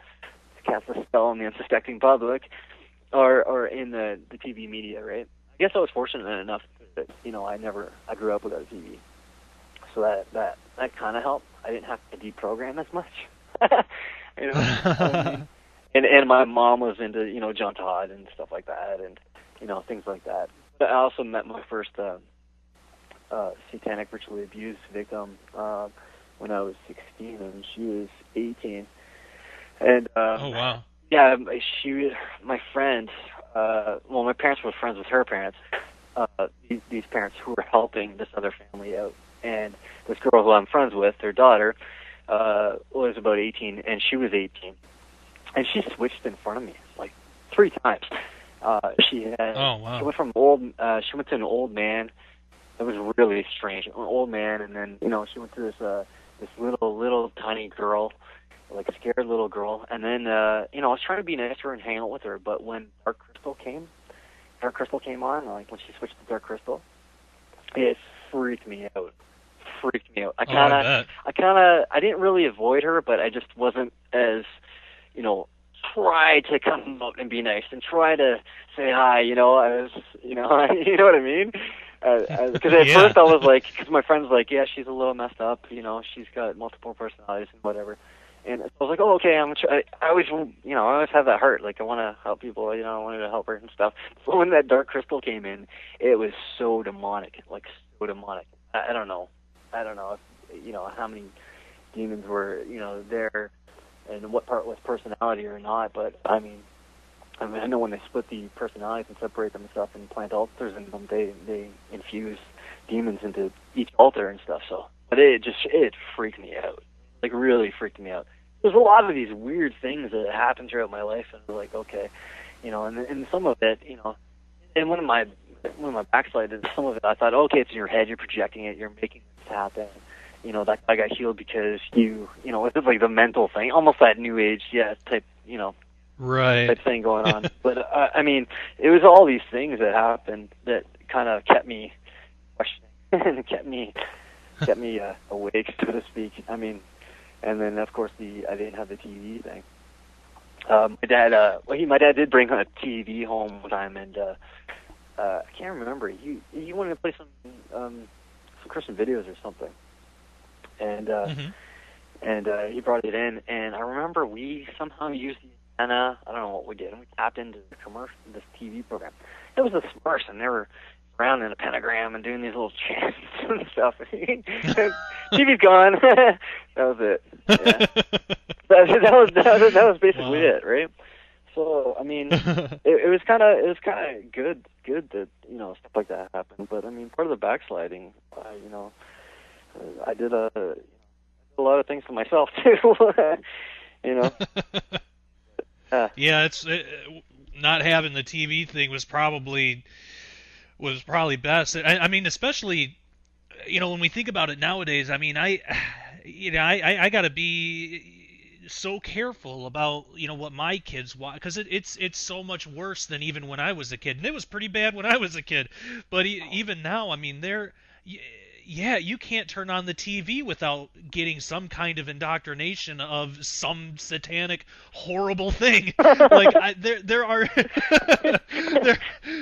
cast a spell on the unsuspecting public, or in the TV media, right? I guess I was fortunate enough that I grew up without a TV, so that kind of helped. I didn't have to deprogram as much, and my mom was into John Todd and stuff like that, and things like that. But I also met my first satanic ritually abused victim when I was 16 and she was 18. And oh wow. Yeah, my friend. My parents were friends with her parents. These parents who were helping this other family out, and this girl who I'm friends with, their daughter, was about 18, and she was 18, and she switched in front of me like 3 times. She went from she went to an old man. It was really strange. An old man, and then she went to this little tiny girl, like a scared little girl. And then I was trying to be nice to her and hang out with her, but when Dark Crystal came on, like when she switched to Dark Crystal, it freaked me out. I didn't really avoid her, but I just wasn't as try to come up and be nice and try to say hi. I was, you know what I mean? Because at first I was like, because my friend's like, yeah, she's a little messed up, she's got multiple personalities and whatever. And I was like, oh, okay, I always have that heart. Like, I want to help people, I wanted to help her and stuff. So when that Dark Crystal came in, it was so demonic, like so demonic. I don't know if, how many demons were, there and what part was personality or not, but I mean, I know when they split the personalities and separate them and stuff and plant altars in them, they infuse demons into each altar and stuff. So, but it freaked me out, like really freaked me out. there's a lot of these weird things that happen throughout my life, and I was like, okay, and some of it, and one of my backslides, some of it, I thought, okay, it's in your head, you're projecting it, you're making this happen. That guy got healed because it's like the mental thing, almost that new age, type, right, type thing going on. But I mean, it was all these things that happened that kind of kept me questioning and kept me awake, so to speak. I mean, and then of course I didn't have the TV thing. My dad did bring a TV home one time, and I can't remember. He wanted to play some Christian videos or something, and he brought it in, and I remember we somehow used the antenna. I don't know what we did, and we tapped into the commercial, this TV program. It was the Smurfs, and they were around in a pentagram and doing these little chants and stuff. TV's gone. That was it. Yeah. that was basically it, right? So I mean, it was kind of good that stuff like that happened. But I mean, part of the backsliding, I did a lot of things to myself too. Yeah, not having the TV thing was probably best. I mean, especially when we think about it nowadays. I mean, I got to be so careful about what my kids watch, because it's so much worse than even when I was a kid, and it was pretty bad when I was a kid. But even now, I mean, you can't turn on the TV without getting some kind of indoctrination of some satanic, horrible thing. Like there are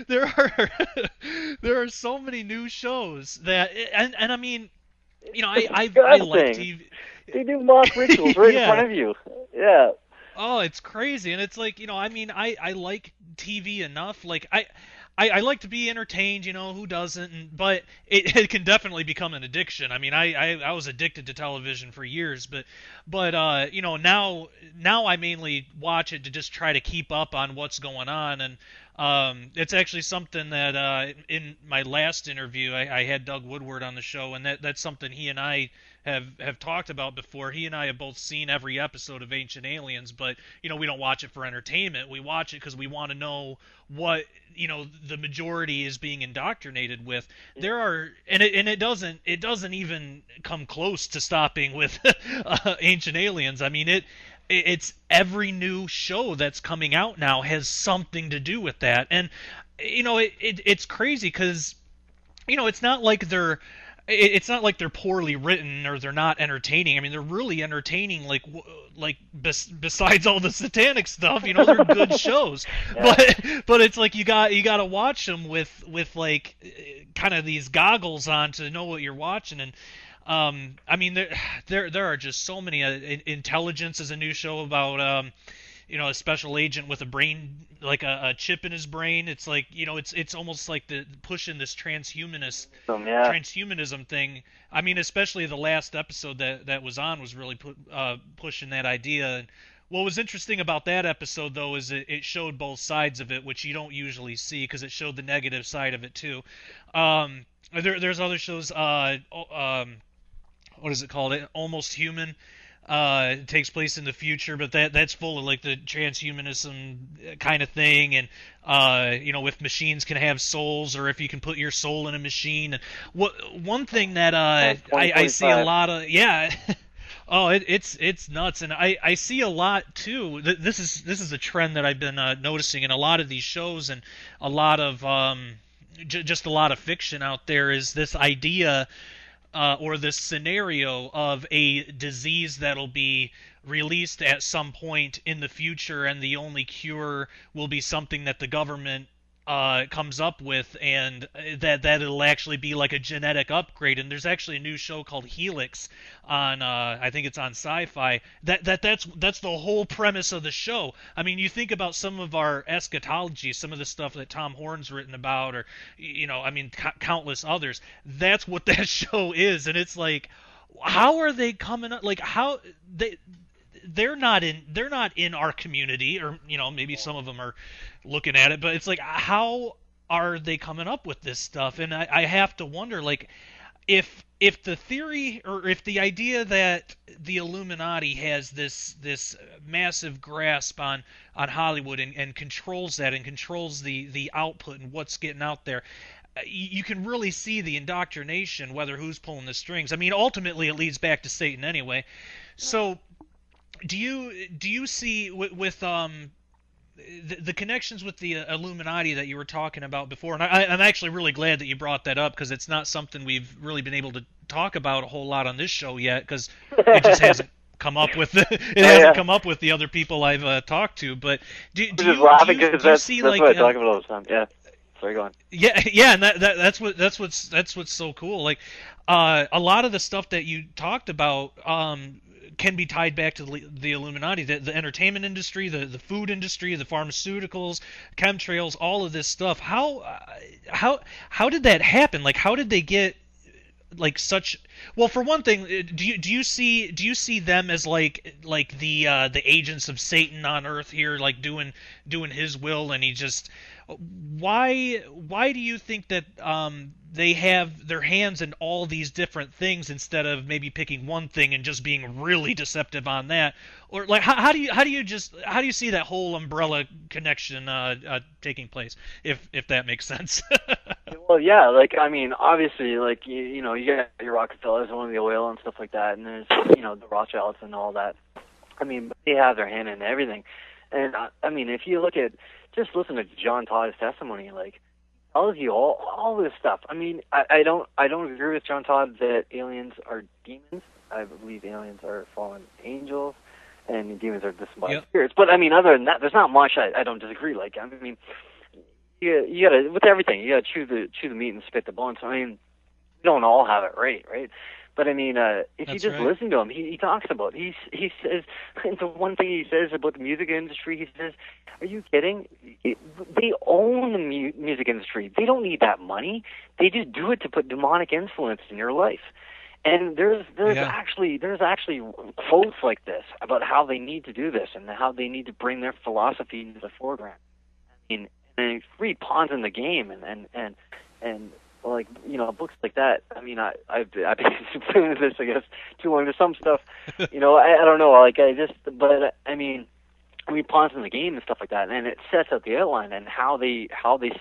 there are so many new shows that, and I mean, I like TV. They do mock rituals right in front of you. Yeah. Oh, it's crazy, and it's like I mean, I like TV enough. Like I like to be entertained, who doesn't? But it can definitely become an addiction. I mean, I was addicted to television for years, but now I mainly watch it to just try to keep up on what's going on. And it's actually something that in my last interview I had Doug Woodward on the show, and that's something he and I have talked about before. He and I have both seen every episode of Ancient Aliens, but we don't watch it for entertainment. We watch it because we want to know what the majority is being indoctrinated with. There are, and it doesn't even come close to stopping with Ancient Aliens. I mean, it's every new show that's coming out now has something to do with that, and it's crazy because it's not like they're poorly written or they're not entertaining. I mean, they're really entertaining. Besides all the satanic stuff, they're good shows. Yeah. But it's like you got to watch them with like kind of these goggles on to know what you're watching. And I mean, there are just so many. Intelligence is a new show about a special agent with a brain, like a chip in his brain. It's like it's almost like the pushing this transhumanism thing. I mean, especially the last episode that was on was really pushing that idea. And what was interesting about that episode, though, is it showed both sides of it, which you don't usually see, because it showed the negative side of it too. There's other shows. What is it called? Almost Human. It takes place in the future, but that's full of like the transhumanism kind of thing, and if machines can have souls, or if you can put your soul in a machine. And one thing that I see a lot of, yeah. Oh, it's nuts, and I see a lot too. This is a trend that I've been noticing in a lot of these shows, and a lot of just a lot of fiction out there, is this idea or this scenario of a disease that'll be released at some point in the future, and the only cure will be something that the government comes up with, and that'll actually be like a genetic upgrade. And there's actually a new show called Helix on I think it's on Sci-Fi. That's the whole premise of the show. I mean, you think about some of our eschatology, some of the stuff that Tom Horn's written about, or I mean, countless others. That's what that show is, and it's like, how are they coming up? Like, how they're not in our community, or maybe some of them are looking at it, but it's like, how are they coming up with this stuff? And I have to wonder, like, if if the theory or if the idea that the Illuminati has this massive grasp on Hollywood and controls that and controls the output and what's getting out there, you can really see the indoctrination, whether who's pulling the strings. I mean, ultimately it leads back to Satan anyway. So do you see with the connections with the Illuminati that you were talking about before, and I'm actually really glad that you brought that up because it's not something we've really been able to talk about a whole lot on this show yet because it just hasn't come up with hasn't come up with the other people I've talked to. But do you see that's like what I talk about all the time. Yeah. Sorry, go on. Yeah, and that's what's so cool. Like, a lot of the stuff that you talked about can be tied back to the Illuminati, the entertainment industry, the food industry, the pharmaceuticals, chemtrails, all of this stuff. How did that happen? Like, how did they get like such? Well, for one thing, do you see them as like the agents of Satan on Earth here, like doing his will, and he just why do you think that they have their hands in all these different things instead of maybe picking one thing and just being really deceptive on that? Or like how do you see that whole umbrella connection taking place, if that makes sense? Well, yeah, like, I mean, obviously, like, you know, you got your Rockefellers, one of the oil and stuff like that, and there's, you know, the Rothschilds and all that. I mean, they have their hand in everything. And, I mean, if you look at, just listen to John Todd's testimony, like, tells you all this stuff. I mean, I don't agree with John Todd that aliens are demons. I believe aliens are fallen angels, and demons are disembodied spirits. But, I mean, other than that, there's not much I don't disagree. Like, I mean, you gotta, with everything, you gotta chew the meat and spit the bones. I mean, we don't all have it right? But I mean, if you just listen to him, he talks about, he says, the one thing he says about the music industry, he says, are you kidding? They own the music industry. They don't need that money. They just do it to put demonic influence in your life. And there's actually quotes like this about how they need to do this and how they need to bring their philosophy into the foreground. I mean, and read Pawns in the Game and like, you know, books like that. I mean, I've been doing this, I guess, too long. There's some stuff, you know, I don't know, like, but I mean, Pawns in the Game and stuff like that, and it sets out the outline and how they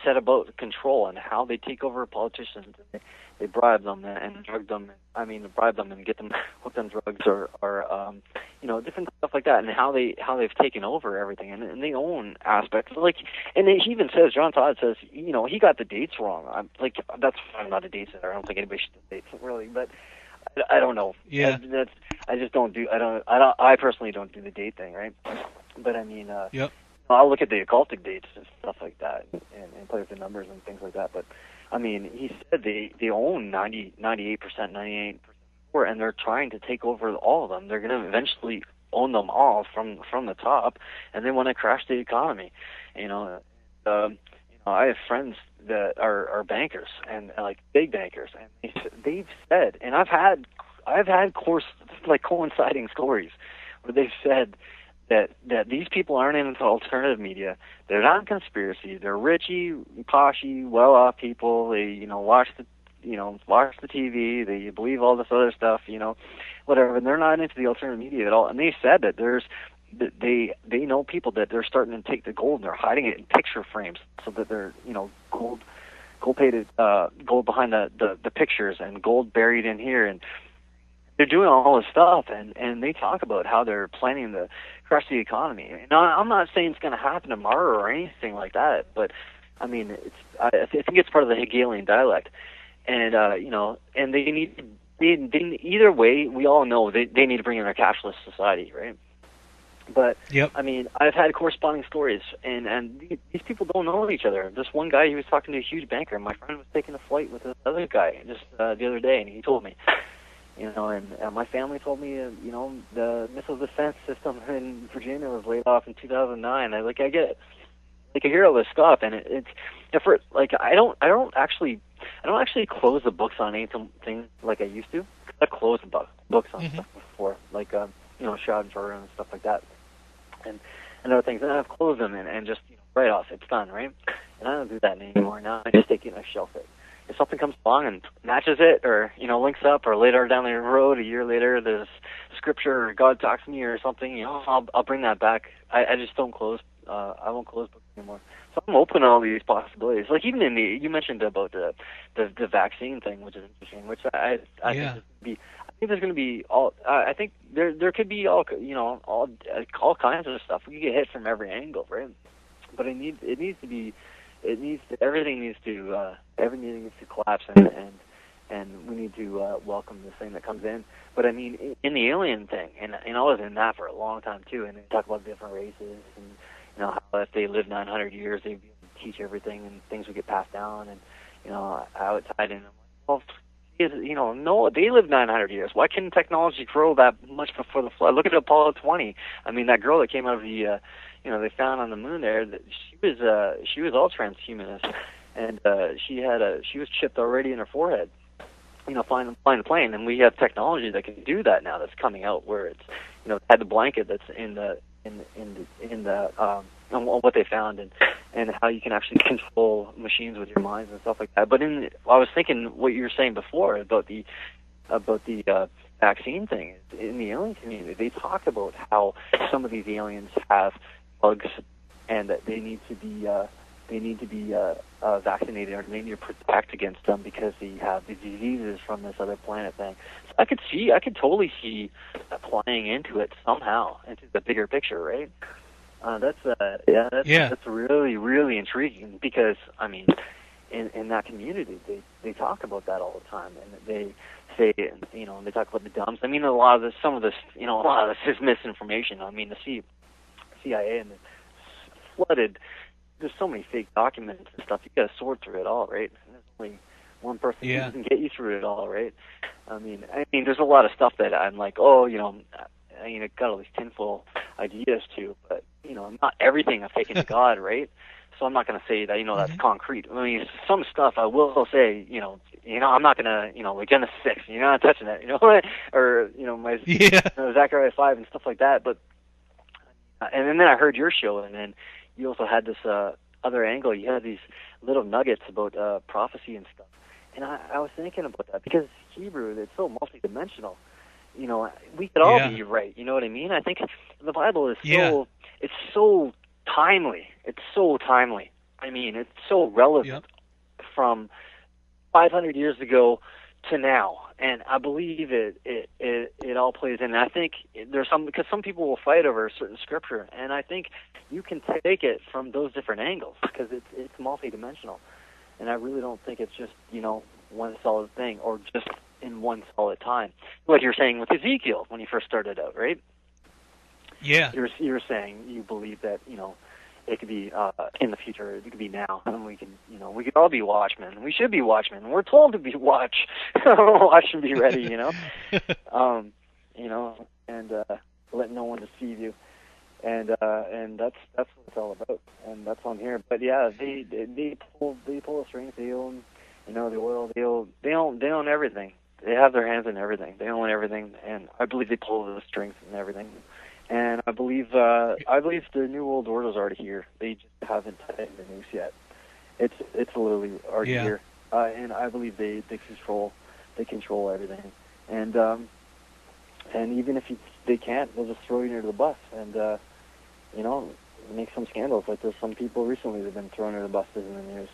set about control and how they take over politicians. They bribe them and drug them. I mean, bribe them and get them hooked on drugs or you know, different stuff like that, and how they've taken over everything, and they own aspects. Like, and he even says, John Todd says, you know, he got the dates wrong. I'm like, I'm not a date setter. I don't think anybody should do dates, really, but I don't know. Yeah. I just don't do. I personally don't do the date thing, right? But I mean, yep. I'll look at the occultic dates and stuff like that, and play with the numbers and things like that. But I mean, he said they own 98%, 98%, and they're trying to take over all of them. They're going to eventually own them all from the top, and they want to crash the economy. You know, I have friends that are bankers and like big bankers, and they've said, and I've had coinciding stories where they've said that these people aren't into alternative media. They're not in conspiracy. They're richy, poshy, well-off people. They, you know, watch the TV. They believe all this other stuff, you know, whatever. And they're not into the alternative media at all. And they said that they know people that they're starting to take the gold and they're hiding it in picture frames so that they're, you know, gold behind the pictures and gold buried in here, and they're doing all this stuff, and they talk about how they're planning to crush the economy. Now, I'm not saying it's going to happen tomorrow or anything like that, but I mean, I think it's part of the Hegelian dialect, and you know, and they either way, we all know they need to bring in a cashless society, right? But yep. I mean, I've had corresponding stories, and these people don't know each other. This one guy, he was talking to a huge banker. My friend was taking a flight with this other guy just the other day, and he told me. You know, and my family told me, you know, the missile defense system in Virginia was laid off in 2009. I get it. Like, I hear all this stuff, and it's for, like, I don't actually close the books on anything like I used to. I closed the books on stuff before, like you know, Schadenfreude and stuff like that, and other things. And I've closed them and just, you know, write off. It's done, right? And I don't do that anymore now. I just take it and I shelf it. if something comes along and matches it, or links up, or later down the road, a year later, there's scripture or God talks to me or something, I'll bring that back. I just don't close. I won't close books anymore. So I'm open to all these possibilities. Like even you mentioned about the vaccine thing, which is interesting. Which I think there's going to be all. I think there could be all kinds of stuff. We get hit from every angle, right? But everything needs to collapse, and we need to welcome this thing that comes in. But I mean, in the alien thing, and I was in that for a long time too. And they talk about different races, and how if they live 900 years, they'd be able to teach everything, and things would get passed down. And I would tie it in. I'm like, no, they lived 900 years. Why couldn't technology grow that much before the flood? Look at Apollo 20. I mean, that girl that came out of the, they found on the moon there, she was all transhumanist, and she was chipped already in her forehead. Flying the plane, and we have technology that can do that now. That's coming out where it's, had the blanket that's in what they found, and how you can actually control machines with your minds and stuff like that. But I was thinking what you were saying before about the vaccine thing. In the alien community, they talk about how some of these aliens have bugs, and that they need to be vaccinated, or they need to protect against them because they have the diseases from this other planet thing. So I could totally see applying into it somehow, into the bigger picture, right? That's really, really intriguing, because I mean, in that community, they talk about that all the time, and they say, they talk about the dumps. I mean, some of this is misinformation. I mean, the CIA and flooded. There's so many fake documents and stuff. You got to sort through it all, right? And there's only one person who can get you through it all, right? I mean, there's a lot of stuff that I'm like, I got all these tinfoil ideas too, but not everything I've taken to God, right? So I'm not going to say that that's concrete. I mean, some stuff I will say, I'm not going to, like Genesis 6, you're not touching that, or my Zechariah 5 and stuff like that. But and then I heard your show, and then you also had this other angle. You had these little nuggets about prophecy and stuff. And I was thinking about that, because Hebrew, it's so multidimensional. We could all be right. You know what I mean? I think the Bible is it's so timely. It's so timely. I mean, it's so relevant from 500 years ago to now. And I believe it all plays in. And I think there's because some people will fight over a certain scripture, and I think you can take it from those different angles, because it's multidimensional. And I really don't think it's just one solid thing, or just in one solid time. Like you're saying with Ezekiel when you first started out, right? Yeah. You're saying you believe that it could be in the future, it could be now, and we could all be watchmen. We should be watchmen. We're told to be watch and be ready, and let no one deceive you, and that's what it's all about, and that's on here. But yeah, they pull the strings. They own, the oil. They own everything. They have their hands in everything. They own everything, and I believe they pull the strings and everything. And I believe the New World Order is already here. They just haven't tightened the noose yet. It's literally already here, and I believe they control everything. And even if they can't, they'll just throw you under the bus and make some scandals. Like there's some people recently that have been thrown under the buses in the news,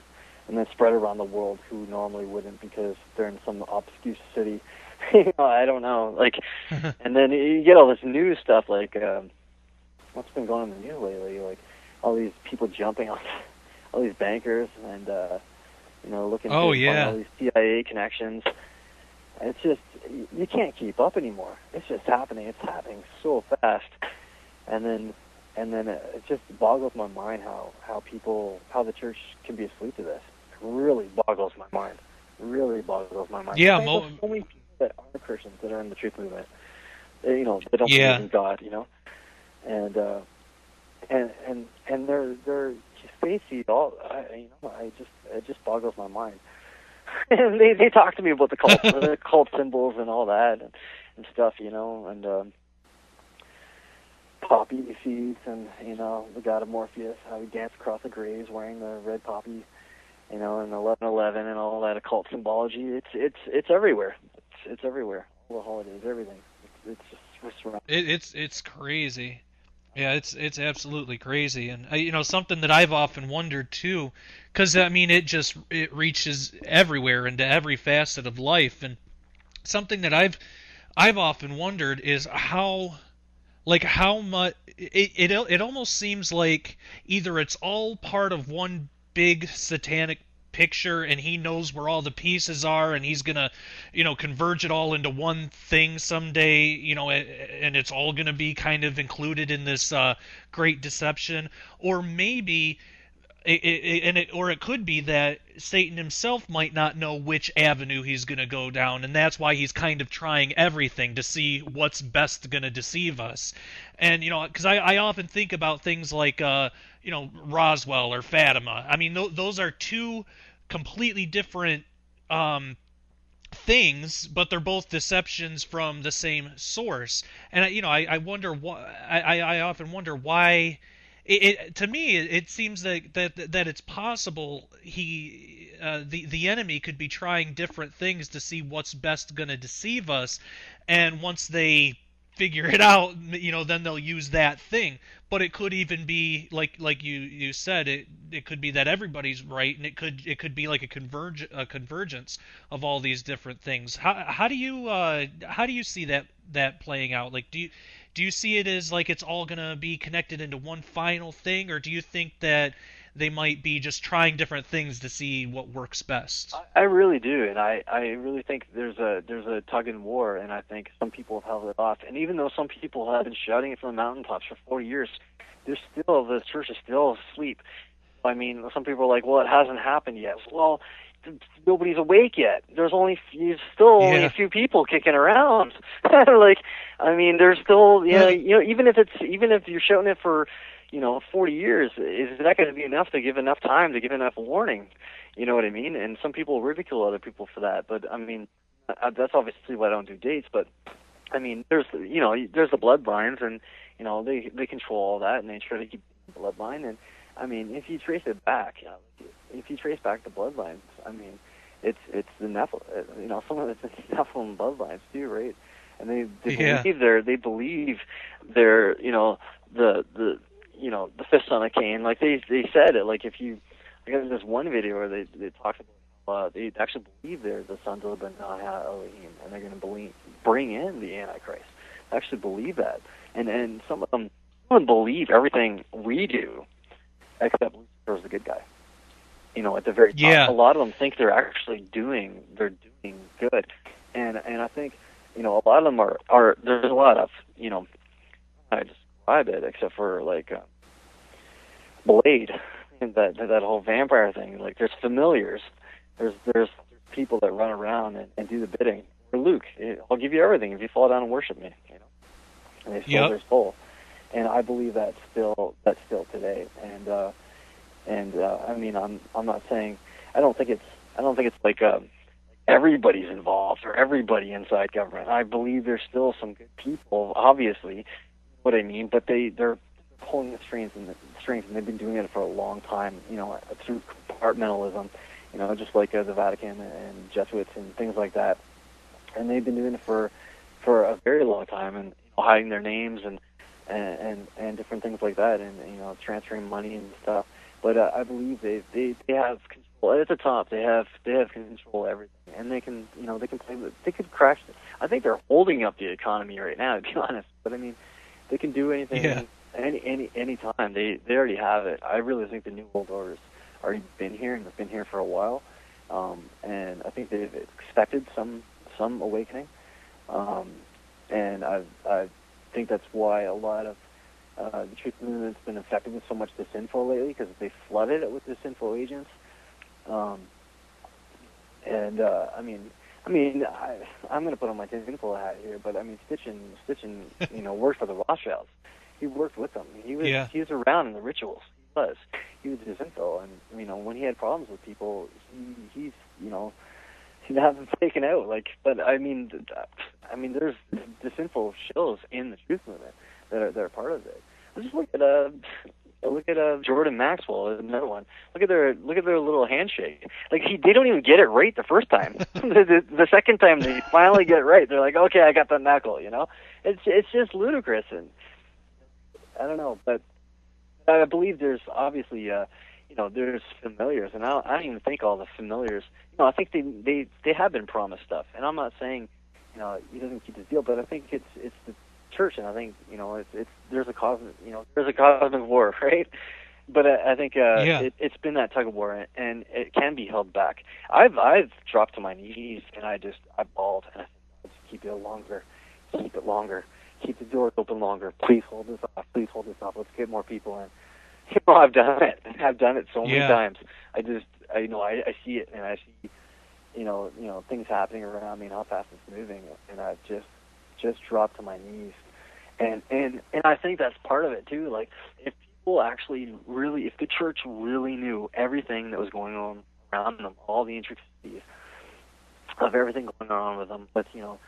and then spread around the world who normally wouldn't, because they're in some obscure city. I don't know. Like, and then you get all this news stuff, like what's been going on in the news lately, like all these people jumping on all these bankers, and looking to find all these CIA connections. It's just, you can't keep up anymore. It's just happening. It's happening so fast, and then it just boggles my mind how the church can be asleep to this. It really boggles my mind. Really boggles my mind. Yeah, so many people that are Christians that are in the truth movement, they don't believe in God, and they're spacey. It just boggles my mind. And they talk to me about the cult symbols and all that and stuff, and poppy seeds, and the god of Morpheus, how he danced across the graves wearing the red poppy and 11/11 and all that occult symbology. It's everywhere. It's everywhere. All the holidays, everything. It's just surrounded. It's crazy. Yeah, it's absolutely crazy, and something that I've often wondered too, because I mean it reaches everywhere into every facet of life, and something that I've often wondered is how much it almost seems like either it's all part of one big satanic picture and he knows where all the pieces are and he's gonna converge it all into one thing someday, and it's all gonna be kind of included in this great deception, or maybe or it could be that Satan himself might not know which avenue he's going to go down, and that's why he's kind of trying everything to see what's best going to deceive us. And because I often think about things like Roswell or Fatima. I mean, those are two completely different things, but they're both deceptions from the same source. And I wonder why. I often wonder why. To me, it seems that it's possible the enemy could be trying different things to see what's best going to deceive us, and once they figure it out, then they'll use that thing. But it could even be like you said, it could be that everybody's right, and it could be like a convergence of all these different things. How do you see that playing out? Like, do you see it as like it's all gonna be connected into one final thing, or do you think that they might be just trying different things to see what works best? I really do, and I really think there's a tug and war, and I think some people have held it off. And even though some people have been shouting it from the mountaintops for 40 years, the church is still asleep. I mean, some people are like, well, it hasn't happened yet. Well, nobody's awake yet. There's only a few people kicking around. Like, I mean, there's still even if you're shouting it for 40 years, is that going to be enough to give enough time to give enough warning? You know what I mean? And some people ridicule other people for that, but I mean, that's obviously why I don't do dates. But I mean, there's the bloodlines, and they control all that, and they try to keep the bloodline. And I mean, if you trace it back, if you trace back the bloodlines, I mean, it's the Nephilim. Some of it's the Nephilim bloodlines too, right? And they believe they're the fifth son of Cain. Like they said it. Like I got this one video where they talked about they actually believe they're the sons of Benaiah Elohim, and they're going to bring in the Antichrist. I actually believe that, and some of them believe everything we do, except Lucifer's the good guy. At the very top, a lot of them think they're actually doing good, and I think a lot of them are there's a lot of I describe it except for like Blade and that whole vampire thing. Like there's familiars, there's people that run around and do the bidding. Or Luke, I'll give you everything if you fall down and worship me. And they sold their soul, and I believe that's still today. And I mean, I'm not saying I don't think it's like everybody's involved or everybody inside government. I believe there's still some good people, obviously, what I mean, but they're pulling the strings, and they've been doing it for a long time, through compartmentalism, just like the Vatican and Jesuits and things like that. And they've been doing it for a very long time, and hiding their names and different things like that, and transferring money and stuff. But I believe they have control at the top. They have control of everything, and they can play. They could crash. I think they're holding up the economy right now, to be honest. But I mean, they can do anything, any time. They already have it. I really think the New World Order's already been here, and they've been here for a while. And I think they've expected some awakening. And I think that's why a lot of the truth movement's been affected with so much disinfo lately, because they flooded it with disinfo agents. I'm going to put on my disinfo hat here, but I mean, Stitchin, worked for the Rothschilds. He worked with them. He was around in the rituals. He was disinfo, and when he had problems with people, he'd have them taken out. But I mean, there's disinfo shills in the truth movement that are part of it. I just look at Look at Jordan Maxwell is another one. Look at their little handshake. Like they don't even get it right the first time. the second time they finally get it right, they're like, okay, I got the knuckle. It's just ludicrous, and I don't know, but I believe there's obviously there's familiars, and I don't even think all the familiars. I think they have been promised stuff, and I'm not saying he doesn't keep his deal, but I think it's the church, and I think there's a cosmic war, right? But I think it's been that tug of war, and it can be held back. I've dropped to my knees, and I bawled, and I said, let's keep it longer, keep the doors open longer. Please hold this off. Let's get more people in. I've done it so many times. I see it, and I see things happening around me and how fast it's moving, and I've just dropped to my knees. And I think that's part of it too. Like, if people actually if the church really knew everything that was going on around them, all the intricacies of everything going on with them, but the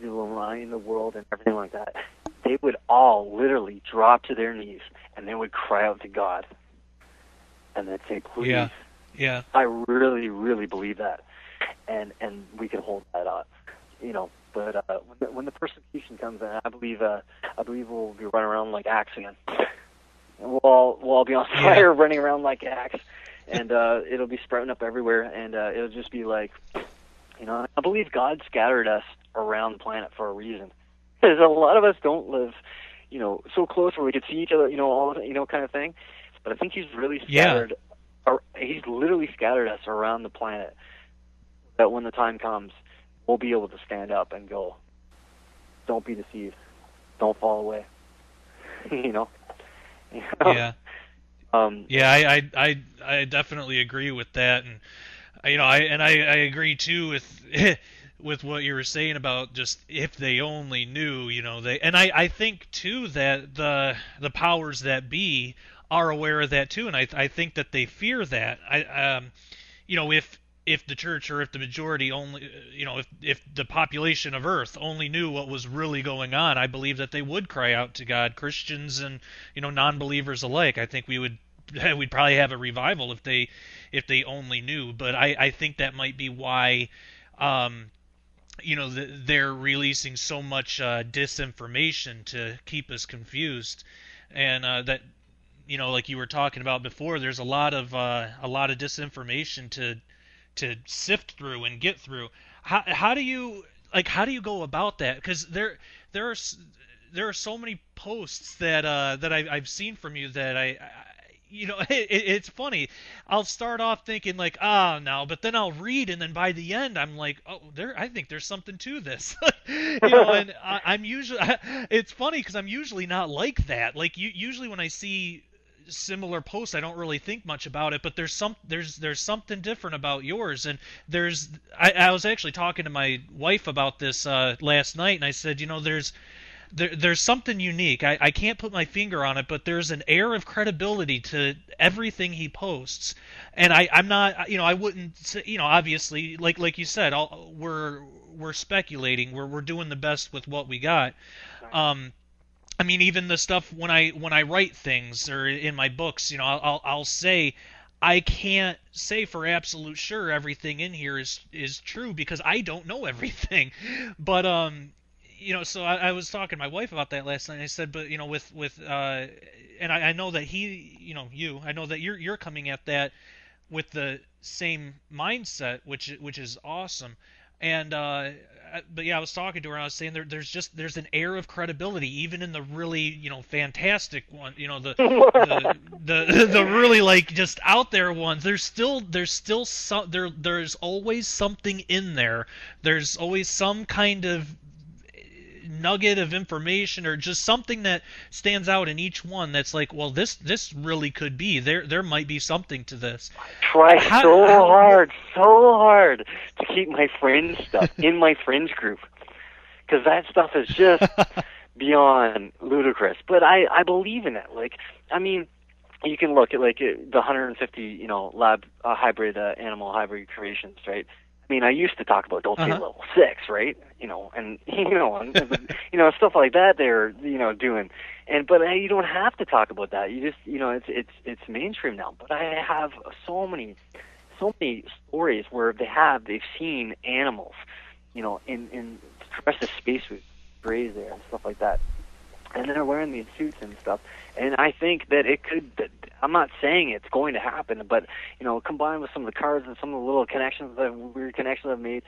line in the world and everything like that, they would all literally drop to their knees and they would cry out to God, and they'd say, "Please." Yeah. I really, really believe that, and we can hold that up, But when the persecution comes in, I believe we'll be running around like Acts again. We'll all be on fire, running around like Acts, and it'll be sprouting up everywhere, and it'll just be like, I believe God scattered us around the planet for a reason. Because a lot of us don't live, so close where we could see each other, all kind of thing. But I think He's really scattered. He's literally scattered us around the planet, that when the time comes, we'll be able to stand up and go, don't be deceived, don't fall away. Yeah. I definitely agree with that, and I agree too with with what you were saying about just if they only knew, I think too that the powers that be are aware of that too, and I think that they fear that. If the church, or if the majority only, if the population of Earth only knew what was really going on, I believe that they would cry out to God, Christians and non-believers alike. I think we'd probably have a revival if they only knew. But I think that might be why they're releasing so much disinformation to keep us confused, and that like you were talking about before, there's a lot of disinformation to sift through and get through. How do you go about that? Because there are so many posts that I've seen from you that it's funny. I'll start off thinking like, no, but then I'll read, and then by the end I'm like, I think there's something to this. And I'm usually it's funny because I'm usually not like that. Like usually when I see similar posts, I don't really think much about it, but there's something different about yours. And I was actually talking to my wife about this last night, and I said, there's something unique. I can't put my finger on it, but there's an air of credibility to everything he posts. And I'm not, I wouldn't say, obviously, like you said, we're speculating. We're doing the best with what we got. I mean, even the stuff when I write things or in my books, I'll say, I can't say for absolute sure everything in here is true because I don't know everything. But so I was talking to my wife about that last night, and I said, but with and I know that I know that you're coming at that with the same mindset, which is awesome. And but I was talking to her, and I was saying there's an air of credibility even in the really fantastic one, the really like just out there ones. There's always something in there. There's always some kind of nugget of information or just something that stands out in each one that's like, well, this really could be there might be something to this. I try so hard to keep my fringe stuff in my fringe group, because that stuff is just beyond ludicrous, but I believe in it. Like, I mean, you can look at like the 150 lab animal hybrid creations, right? I mean, I used to talk about don't say Uh-huh. level 6, right? And stuff like that they're doing, but you don't have to talk about that. You just it's mainstream now. But I have so many stories where they've seen animals, in terrestrial spacesuits graze there and stuff like that, and they're wearing these suits and stuff. And I think that it could. I'm not saying it's going to happen, but combined with some of the cards and some of the little weird connections I've made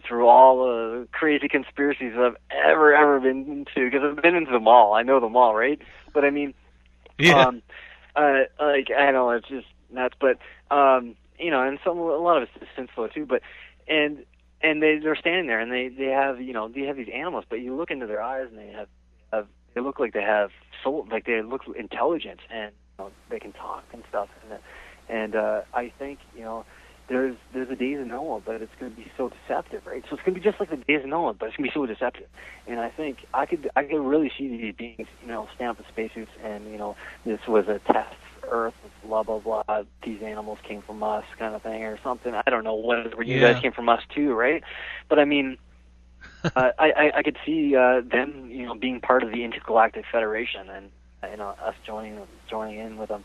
through all the crazy conspiracies that I've ever been into, because I've been into them all. I know them all, right? But I mean, Yeah. like I know it's just nuts, but and a lot of it's sinful too. But and they're standing there and they have these animals, but you look into their eyes and they look like they have soul, like they look intelligent, and they can talk and stuff. And I think there's a days of Noah, but it's going to be so deceptive, right? So it's going to be just like the days of Noah, but it's going to be so deceptive. And I think I could really see these beings stand up in spacesuits, and this was a test for Earth, blah blah blah. These animals came from us, kind of thing, or something. I don't know whether you guys came from us too, right? But I mean. I could see them, being part of the Intergalactic Federation, and us joining in with them.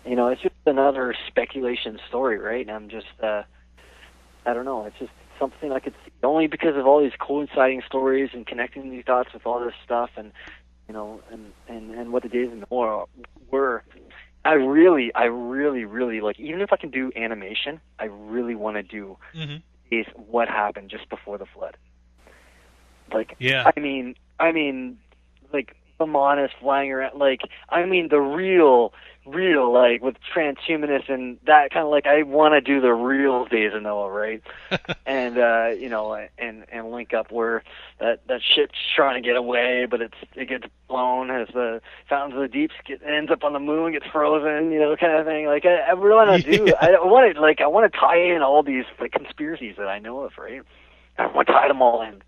It's just another speculation story, right? And I'm just, I don't know. It's just something I could see only because of all these coinciding stories and connecting these dots with all this stuff, and and what the days of Noah were. I really like. Even if I can do animation, I really want to do is what happened just before the flood. Like, Yeah. I mean, like, the monist flying around, like, I mean, the real, like, with transhumanists and that kind of, like, I want to do the real days of Noah, right? And, and link up where that ship's trying to get away, but it gets blown as the Fountains of the Deep ends up on the moon, gets frozen, kind of thing. Like, I really want to do, I want to tie in all these, like, conspiracies that I know of, right? I want to tie them all in.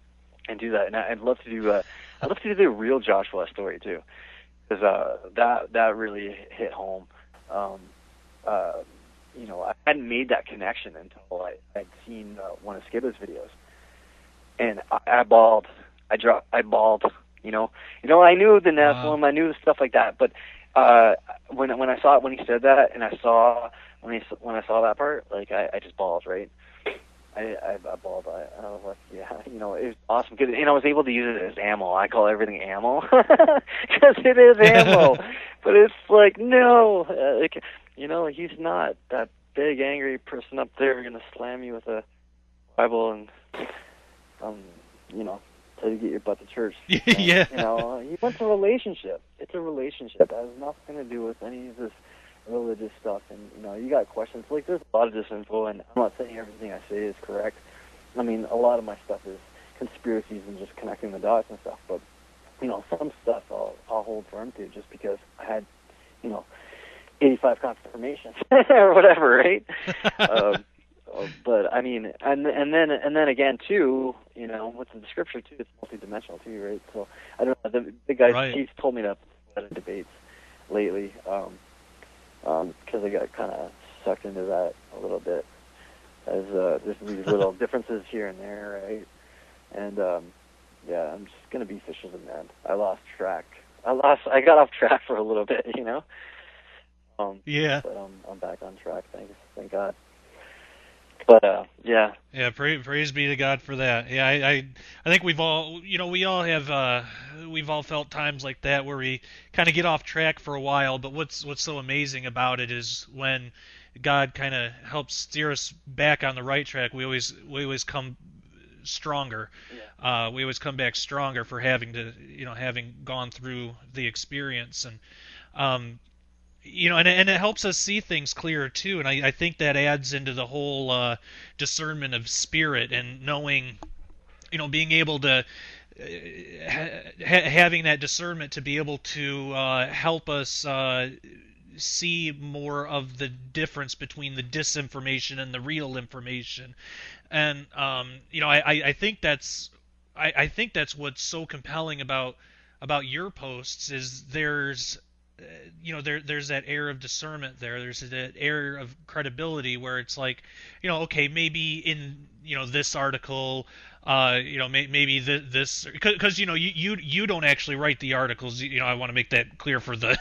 And do that, and I'd love to do the real Joshua story too, because that really hit home. I hadn't made that connection until I'd seen one of Skibba's videos, and I bawled. I bawled. I knew the Nephilim, Wow. I knew stuff like that, but when I saw it, when he said that, and I saw when I saw that part, like I just bawled, right? I bawled. I was like, yeah, it was awesome. Cause, I was able to use it as ammo. I call everything ammo because it is ammo. But it's like, no, he's not that big angry person up there going to slam you with a Bible and, tell you to get your butt to church. And, Yeah. He wants a relationship. It's a relationship. It has nothing to do with any of this religious stuff, and you got questions. Like, there's a lot of disinfo, and I'm not saying everything I say is correct. I mean, a lot of my stuff is conspiracies and just connecting the dots and stuff, but some stuff I'll hold firm to just because I had 85 confirmations or whatever, right? But I mean, and then again too, with the scripture too, it's multidimensional too, right? So I don't know. The big guy, Right. he's told me that at debates lately. Because I got kind of sucked into that a little bit, as there's these little differences here and there, right? And I'm just gonna be fish as a man. I lost track. I got off track for a little bit, Yeah. But I'm back on track. Thank God. But yeah. Yeah, praise be to God for that. Yeah, I think we've all, we all have, we've all felt times like that where we kind of get off track for a while. But what's so amazing about it is when God kind of helps steer us back on the right track, we always come stronger. Yeah. We always come back stronger for having gone through the experience, and and it helps us see things clearer too. And I think that adds into the whole discernment of spirit and knowing, being able to having that discernment to be able to help us see more of the difference between the disinformation and the real information. And I think that's I think that's what's so compelling about your posts is there's there's that air of discernment there. There's that air of credibility where it's like, okay, maybe in this article, maybe this, because you don't actually write the articles. I want to make that clear for the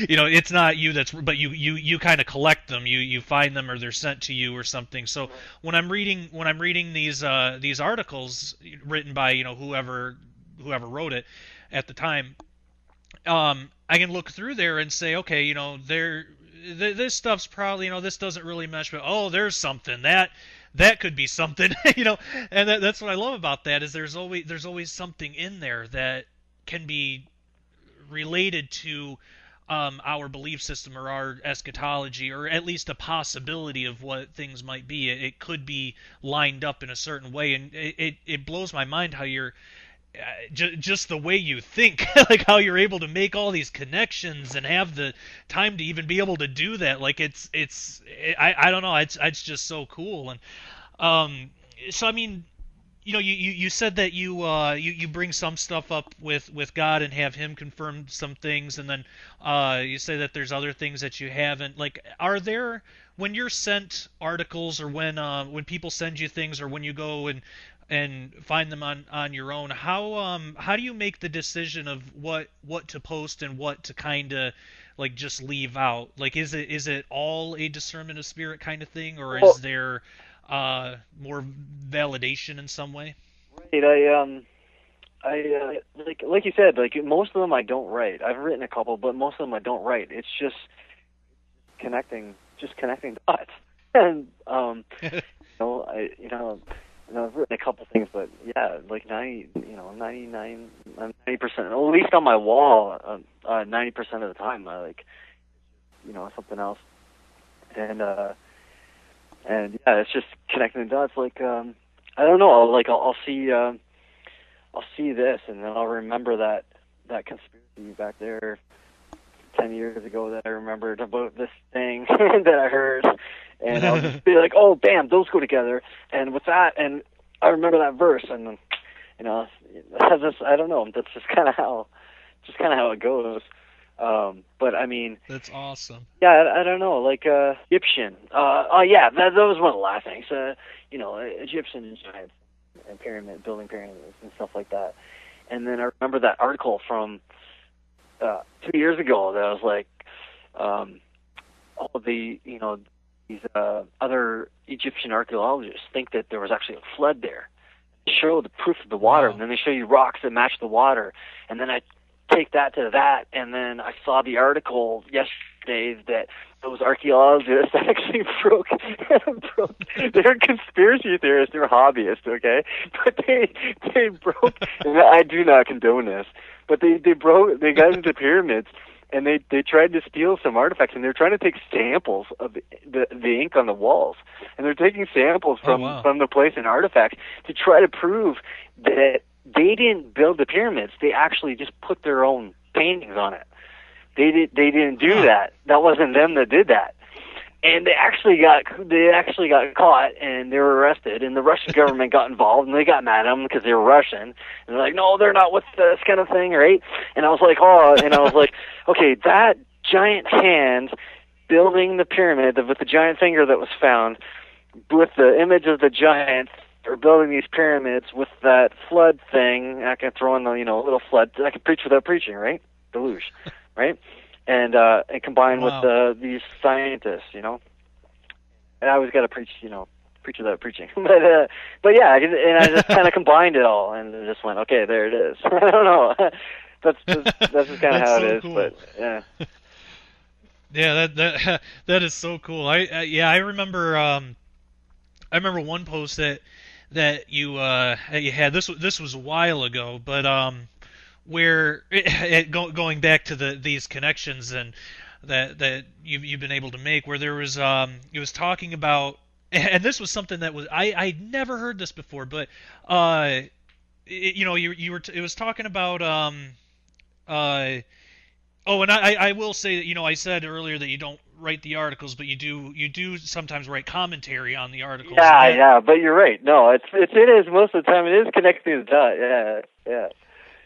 it's not you but you kind of collect them. You find them or they're sent to you or something. So when I'm reading these articles written by whoever wrote it at the time, I can look through there and say, okay, this stuff's probably, this doesn't really mesh, but oh, there's something that could be something, and that's what I love about that is there's always something in there that can be related to our belief system or our eschatology, or at least a possibility of what things might be. It could be lined up in a certain way, and it blows my mind how you're just the way you think, like how you're able to make all these connections and have the time to even be able to do that. Like I don't know, it's just so cool. And so I mean, you said that you bring some stuff up with God and have Him confirm some things, and then you say that there's other things that you haven't. Like, are there, when you're sent articles, or when people send you things, or when you go and find them on your own, how do you make the decision of what to post and what to kind of like just leave out? Like, is it all a discernment of spirit kind of thing, or Well, is there more validation in some way? right. Like you said, like most of them I don't write. I've written a couple, but most of them I don't write. It's just connecting dots. And I've written a couple things, but yeah, like 90%, at least on my wall, 90% of the time, I like, something else. And yeah, it's just connecting the dots. Like, I don't know, I'll see this, and then I'll remember that conspiracy back there 10 years ago that I remembered about this thing that I heard, and I'll just be like, oh, bam, those go together, and with that, and I remember that verse, and then, I don't know, that's just kind of how it goes. But I mean, That's awesome. yeah, I don't know, like Egyptian. Oh yeah, that was one of the last things. Egyptian giants and building pyramids and stuff like that. And then I remember that article from 2 years ago that was like, all of the these other Egyptian archaeologists think that there was actually a flood there. They show the proof of the water, Wow. and then they show you rocks that match the water, and then I take that to that, and then I saw the article yesterday that those archaeologists actually broke. They're conspiracy theorists, they're hobbyists, okay? But they broke, and I do not condone this, but they got into the pyramids, and they tried to steal some artifacts, and they're trying to take samples of the ink on the walls, and they're taking samples Oh, wow. from the place and artifacts to try to prove that they didn't build the pyramids. They actually just put their own paintings on it. They didn't do that. That wasn't them that did that. And they actually got caught, and they were arrested, and the Russian government got involved, and they got mad at them because they were Russian, and they're like, no, they're not with this kind of thing, right? And I was like, okay, that giant hand building the pyramid with the giant finger that was found, with the image of the giant, or building these pyramids with that flood thing. I can throw in a little flood. I can preach without preaching, right? Deluge, right? And combine Wow. with these scientists, And I always got to preach without preaching. but yeah, and I just kind of combined it all, and it just went, okay, there it is. I don't know. That's just kind of how so it is. cool. But yeah. Yeah, that is so cool. I remember one post that you had. This was a while ago, but where going back to these connections and that you've been able to make, where there was it was talking about, and this was something that was I'd never heard this before, but you were it was talking about uh oh, and I will say that I said earlier that you don't write the articles, but you do sometimes write commentary on the articles. And Yeah, yeah, but you're right. No, it is most of the time. It is connecting the dot. Yeah, yeah.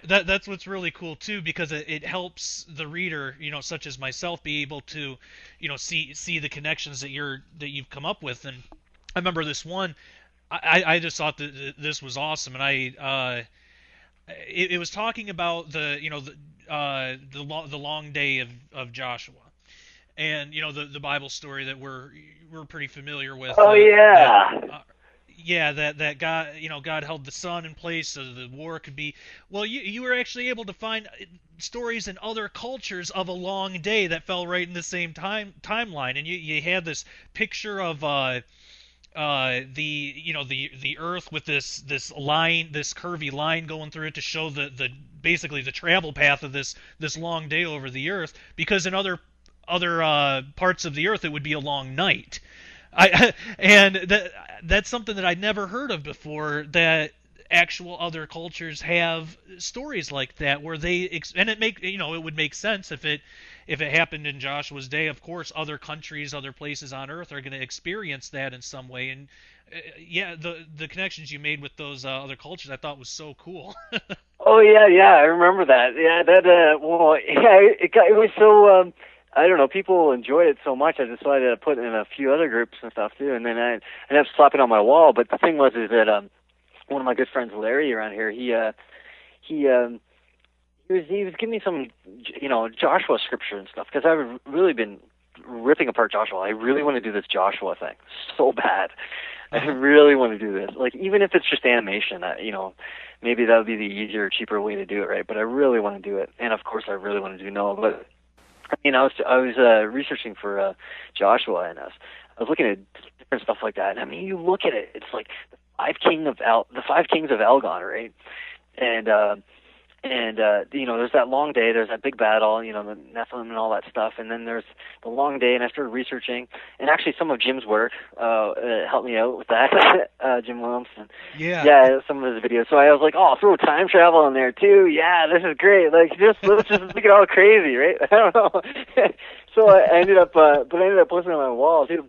That's what's really cool too, because it helps the reader, such as myself, be able to, see the connections that you've come up with. And I remember this one. I just thought that this was awesome, and it was talking about the long day of Joshua, and the Bible story that we're pretty familiar with. Oh That yeah. yeah, that God, God held the sun in place so the war could be. Well, you were actually able to find stories in other cultures of a long day that fell right in the same timeline, and you had this picture of the Earth with this line, this curvy line going through it to show the basically the travel path of this long day over the Earth, because in other parts of the Earth it would be a long night. And that's something that I'd never heard of before, that actual other cultures have stories like that where and it would make sense if it happened in Joshua's day. Of course, other countries, other places on Earth are going to experience that in some way. And yeah, the connections you made with those other cultures, I thought was so cool. Oh yeah, I remember that. Yeah, that well, yeah, it was so I don't know, people enjoyed it so much I decided to put it in a few other groups and stuff too, and then I ended up slapping it on my wall. But the thing was is that one of my good friends Larry around here, he he was giving me some Joshua scripture and stuff, because I've really been ripping apart Joshua. I really want to do this Joshua thing so bad. I really want to do this. Like, even if it's just animation, maybe that would be the easier, cheaper way to do it, right? But I really want to do it, and of course, I really want to do Noah. But I was researching for Joshua, and I was looking at different stuff like that. And I mean, you look at it, it's like the five kings of Elgon, right? And there's that long day, there's that big battle, the Nephilim and all that stuff, and then there's the long day. And I started researching, and actually some of Jim's work helped me out with that. Jim Williamson, yeah, some of his videos. So I was like, oh, throw time travel in there too. Yeah, this is great. Like, let's just make it all crazy, right? I don't know. So I ended up posting it on my wall too.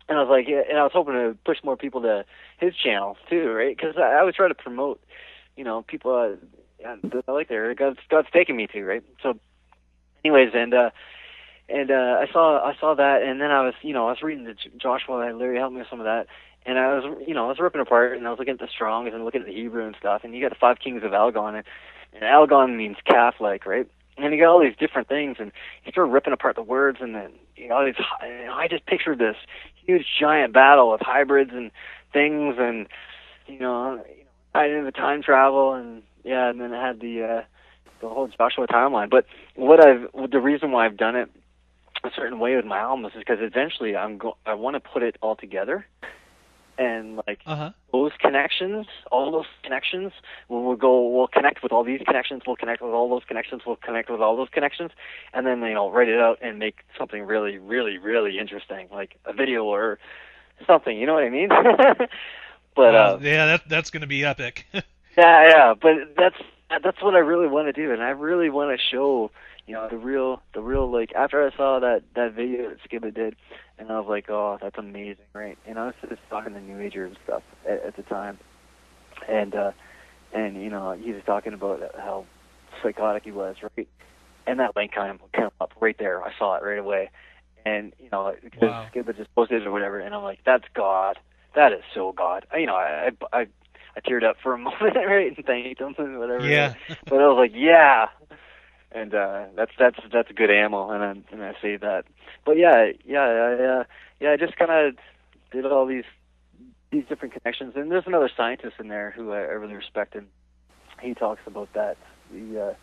And I was like, yeah, and I was hoping to push more people to his channel too, right? Because I was trying to promote, people. I like there. God's taking me to, right? So, anyways, and I saw that, and then I was reading the Joshua. Larry helped me with some of that, and I was ripping apart, and I was looking at the Strongs and looking at the Hebrew and stuff, and you got the five kings of Algon, and Algon means calf-like, right? And you got all these different things, and you start ripping apart the words, and then I just pictured this huge giant battle of hybrids and things, and tied into time travel, and yeah, and then it had the whole Joshua timeline. But the reason why I've done it a certain way with my albums is because eventually I want to put it all together, and like those connections, all those connections, we'll connect with all these connections, we'll connect with all those connections, we'll connect with all those connections, and then write it out and make something really, really, really interesting, like a video or something. You know what I mean? But yeah, that's going to be epic. Yeah, but that's what I really want to do, and I really want to show, the real, like, after I saw that video that Skibba did, and I was like, oh, that's amazing, right? And I was just talking to New Ager and stuff at the time, and he was talking about how psychotic he was, right? And that link kind of came up right there. I saw it right away, and because Skibba just posted it or whatever, and I'm like, that's God. That is so God. I teared up for a moment, right, and thanked him and whatever. Yeah. But I was like, yeah, and that's good ammo, and I saved that. But I just kind of did all these different connections, and there's another scientist in there who I really respect, and he talks about that, the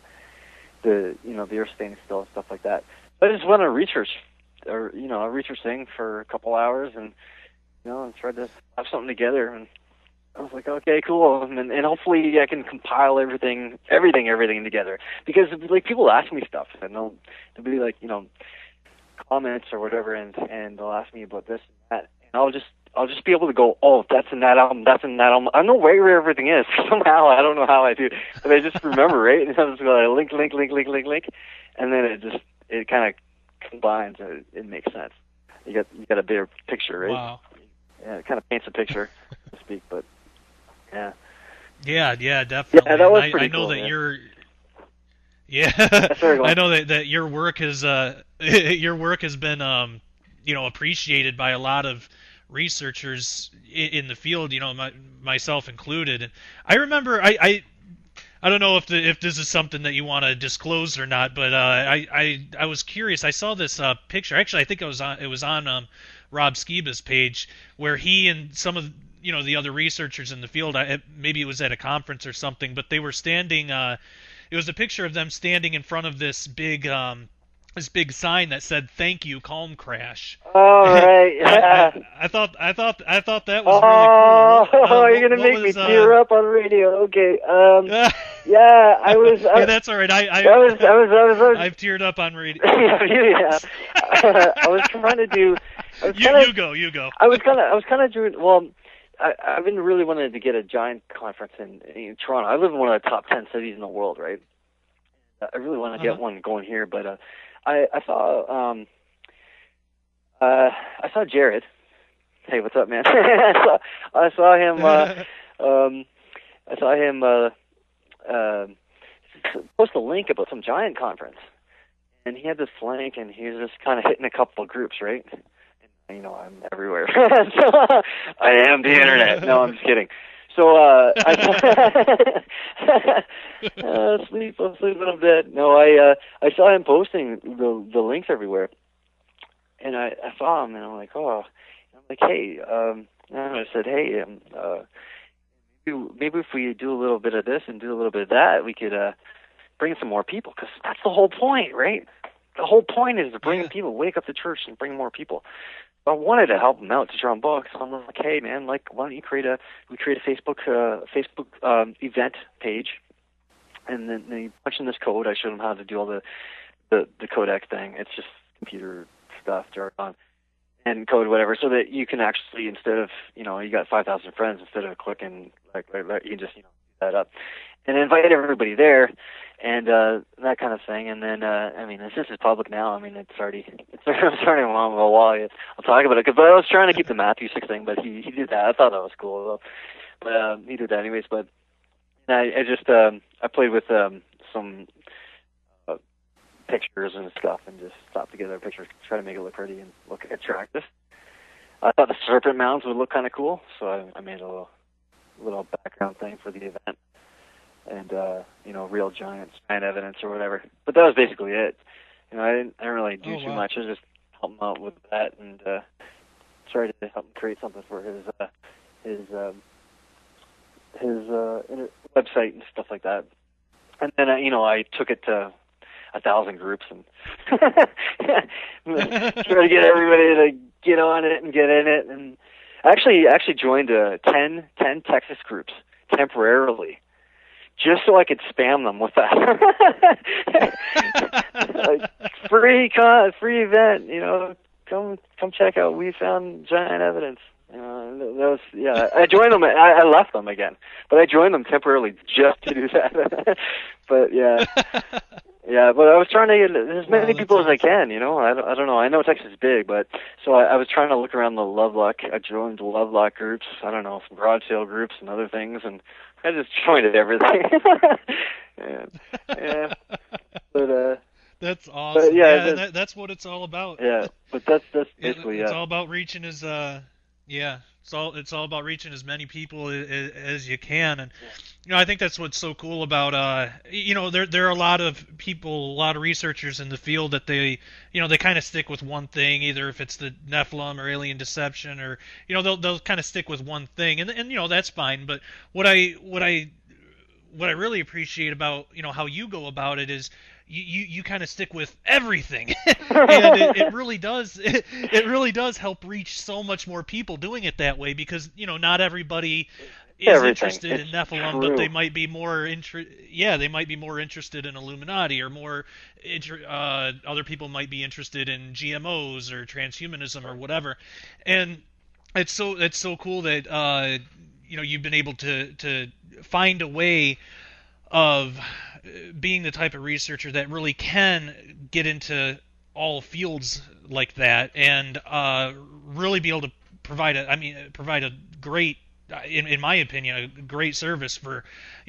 Earth staying still and stuff like that. But I just want to research, or a research thing for a couple hours, and and tried to have something together, and I was like, okay, cool, and hopefully I can compile everything together, because like people ask me stuff, and they'll be like, comments or whatever, and they'll ask me about this and that, and I'll just be able to go, oh, that's in that album, that's in that album. I know where everything is somehow. I don't know how I do, but I just remember, right? And I just go link, and then it kind of combines. It makes sense. You got a bigger picture, right? Wow. Yeah, it kind of paints a picture, so to speak, but. Yeah. Yeah, definitely. Yeah, that was pretty I know cool, that Yeah, Sorry, go I on. know that your work has your work has been appreciated by a lot of researchers in the field, myself included. And I remember I don't know if this is something that you want to disclose or not, but I was curious. I saw this picture. Actually, I think it was on Rob Skiba's page where he and some of the other researchers in the field. Maybe it was at a conference or something, but they were standing. It was a picture of them standing in front of this big sign that said "Thank you, Calm Crash." All and right, I, yeah. I thought that was really cool. Oh, you're gonna What make me was tear up on radio. Okay. Yeah, Yeah, I was. that's all right. I was. I've teared up on radio. Yeah. I was trying to do. I was kind of. You go. I was kind of doing. Well, I've been really wanting to get a giant conference in Toronto. I live in one of the top 10 cities in the world, right? I really want to get one going here, but I saw Jared. Hey, what's up, man? I saw him. I saw him post a link about some giant conference, and he had this link, and he was just kind of hitting a couple of groups, right? And, I'm everywhere. So, I am the internet. No, I'm just kidding. So I'll sleep a little bit. No, I saw him posting the links everywhere, and I saw him, and I'm like, oh, I'm like, hey, and I said, hey, maybe if we do a little bit of this and do a little bit of that, we could bring some more people, because that's the whole point, right? The whole point is to bring people, wake up the church and bring more people. I wanted to help them out to draw books. So I'm like, hey man, like, why don't you create a Facebook event page, and then you punch in this code. I showed them how to do all the codec thing. It's just computer stuff, jargon and code, whatever, so that you can actually, instead of, you got 5,000 friends, instead of clicking like you can just do that up and invite everybody there, and that kind of thing. And then this is public now. I mean, it's starting along a while. I'll talk about it, but I was trying to keep the Matthew 6 thing, but he did that. I thought that was cool though. But he did that anyways. But I just I played with some pictures and stuff, and just stopped together pictures, try to make it look pretty and look attractive. I thought the serpent mounds would look kind of cool, so I made a little background thing for the event, and real giant evidence or whatever. But that was basically it. I didn't really do too much. I was just helping him out with that, and tried to help him create something for his website and stuff like that. And then I took it to 1,000 groups and try to get everybody to get on it and get in it. And actually joined 10 Texas groups temporarily, just so I could spam them with that. Like, free event, come check out. We found giant evidence. That was, I joined them. I left them again, but I joined them temporarily just to do that. But yeah. Yeah, but I was trying to get as many people as I can, I don't know. I know Texas is big, but so I was trying to look around the Lovelock. I joined Lovelock groups, I don't know, some broad sale groups and other things, and I just joined everything. Yeah. But that's awesome. But that's what it's all about. Yeah, but that's basically it's all about reaching it's all about reaching as many people as you can. And I think that's what's so cool about there are a lot of people, a lot of researchers in the field that they kind of stick with one thing, either if it's the Nephilim or alien deception, or they'll kind of stick with one thing, and that's fine. But what I really appreciate about how you go about it is you kind of stick with everything, and it really does help reach so much more people doing it that way, because not everybody is interested in Nephilim, but they might be more interested in Illuminati, or more other people might be interested in GMOs or transhumanism or whatever. And it's so cool that you've been able to find a way of being the type of researcher that really can get into all fields like that, and really be able to provide a great in my opinion, a great service for,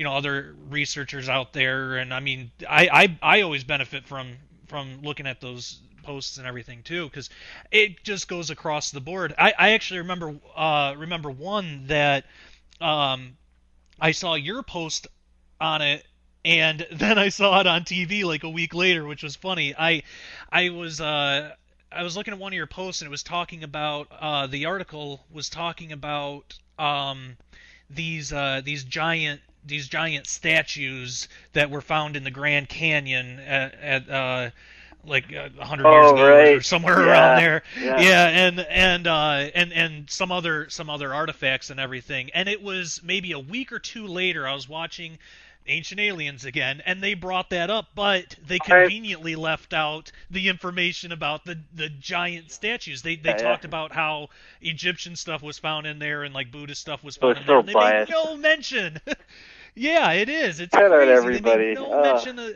other researchers out there. And I mean, I always benefit from looking at those posts and everything too, because it just goes across the board. I actually remember one that I saw your post on it, and then I saw it on TV like a week later, which was funny. I was I was looking at one of your posts, and it was talking about the article was talking about these giant statues that were found in the Grand Canyon at like 100 years ago right. or somewhere Yeah. around there. Yeah. Yeah, and some other artifacts and everything. And it was maybe a week or two later I was watching Ancient Aliens again, and they brought that up, but they conveniently left out the information about the giant statues. They talked about how Egyptian stuff was found in there and like Buddhist stuff was found in there. And they made no mention. Yeah, it is. It's Cut crazy. out everybody. They made no mention of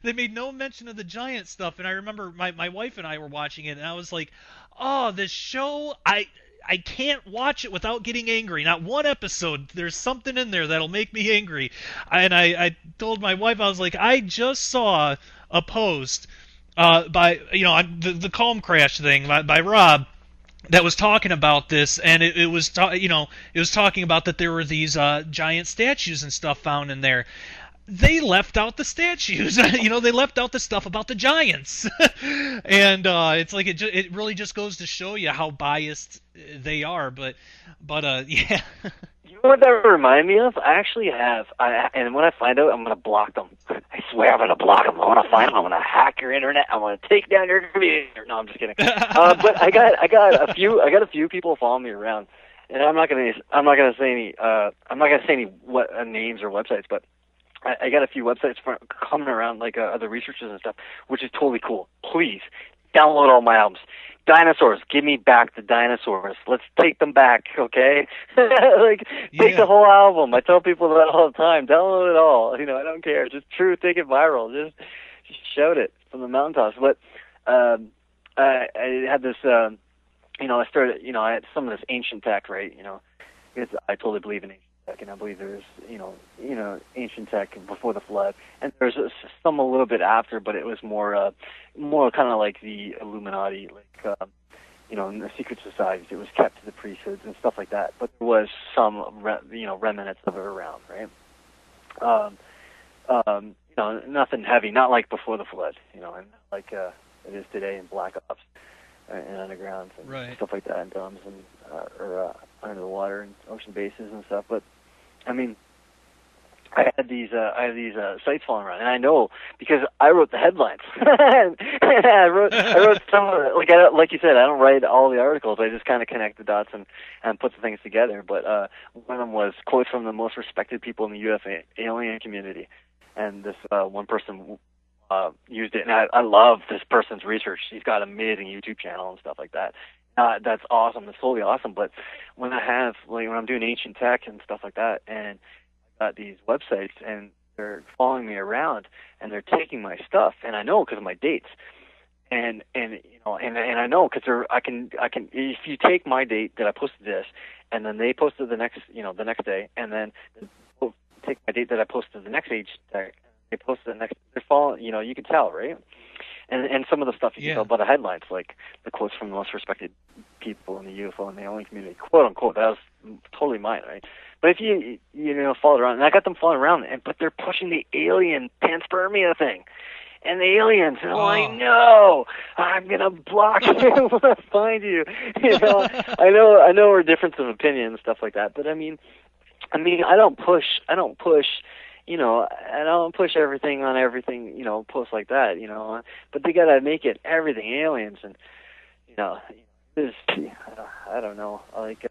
they made no mention of the giant stuff. And I remember my wife and I were watching it, and I was like, "Oh, this show, I can't watch it without getting angry. Not one episode. There's something in there that'll make me angry." And I told my wife, I was like, I just saw a post by the Calm Crash thing by Rob that was talking about this, and it was it was talking about that there were these giant statues and stuff found in there. They left out the statues. They left out the stuff about the giants. And it's like it really just goes to show you how biased they are. But yeah. You know what that reminded me of? I actually have. And when I find out, I'm going to block them. I swear I'm going to block them. I want to find them. I'm going to hack your internet. I'm going to take down your computer. No, I'm just kidding. But I got a few people following me around, and I'm not going to say any names or websites, but I got a few websites coming around, like other researchers and stuff, which is totally cool. Please download all my albums. Dinosaurs, give me back the dinosaurs. Let's take them back, okay? Take the whole album. I tell people that all the time. Download it all. I don't care. Just take it viral. Just shout it from the mountaintops. But I had this. I started. I had some of this ancient tech, right? Because I totally believe in ancient tech, and I believe there's ancient tech before the flood, and there's some a little bit after, but it was more kind of like the Illuminati, like in the secret societies. It was kept to the priesthoods and stuff like that, but there was some remnants of it around, right? Nothing heavy, not like before the flood, and like it is today in Black Ops and underground and stuff like that, and domes and or under the water and ocean bases and stuff. But I mean, I had these sites falling around, and I know because I wrote the headlines. And I wrote some of it. Like you said, I don't write all the articles. I just kind of connect the dots and put the things together. But one of them was quotes from the most respected people in the UFO alien community, and this one person used it, and I love this person's research. He's got an amazing YouTube channel and stuff like that. That's awesome. That's totally awesome. But when I'm doing ancient tech and stuff like that, and I got these websites, and they're following me around, and they're taking my stuff, and I know because of my dates, and I know because I can if you take my date that I posted this, and then they posted the next day, and then take my date that I posted the next age tech, they posted the next. They're following. You can tell, right? And some of the stuff you can tell by the headlines, like the quotes from the most respected people in the UFO and the alien community, quote unquote. That was totally mine, right? But if you follow around, and I got them following around, but they're pushing the alien panspermia thing, and the aliens, and I'm like, no, I'm gonna block you when I find you. I know we're difference of opinion and stuff like that, but I mean, I don't push. I don't push everything on everything, posts like that, but they gotta make it everything aliens, and I don't know, like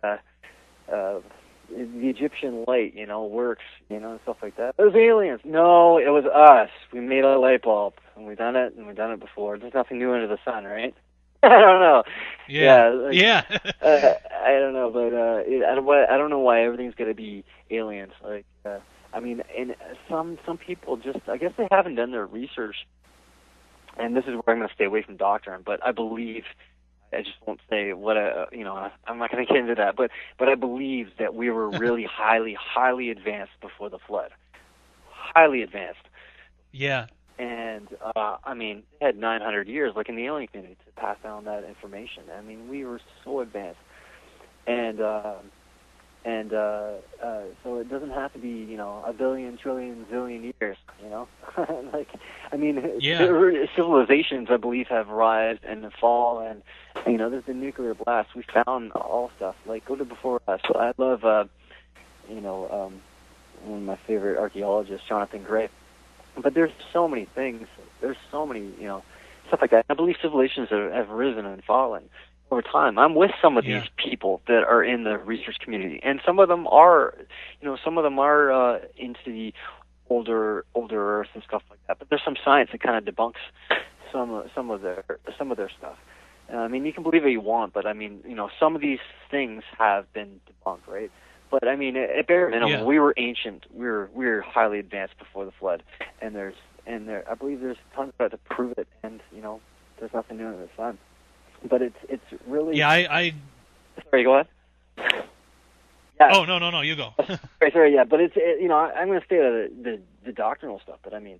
the Egyptian light, works, and stuff like that. It was aliens. No, it was us. We made a light bulb, and we've done it before. There's nothing new under the sun, right? I don't know. Yeah. I don't know, but I don't know why everything's gonna be aliens. And some people just, I guess they haven't done their research, and this is where I'm going to stay away from doctrine, but I believe I just won't say what I'm not going to get into that, but I believe that we were really highly advanced before the flood, highly advanced. Yeah. And I mean, they had 900 years, like in the alien community, to pass down that information. I mean, we were so advanced, and so it doesn't have to be, a billion, trillion, zillion years, like, I mean, civilizations, I believe, have rise and fall, and, there's been nuclear blasts. We found all stuff, like, go to before us. So I love, one of my favorite archaeologists, Jonathan Gray. But there's so many things, there's so many, stuff like that. I believe civilizations have risen and fallen over time. I'm with some of these people that are in the research community, and some of them are, into the older Earth and stuff like that. But there's some science that kind of debunks some of their stuff. I mean, you can believe what you want, but I mean, some of these things have been debunked, right? But I mean, at bare minimum, we were ancient. We were highly advanced before the flood, and I believe there's tons of that to prove it, and there's nothing new under the sun. But it's really Sorry, go ahead. Yeah. Oh no, you go. sorry, yeah, but I'm going to stay out of the doctrinal stuff. But I mean,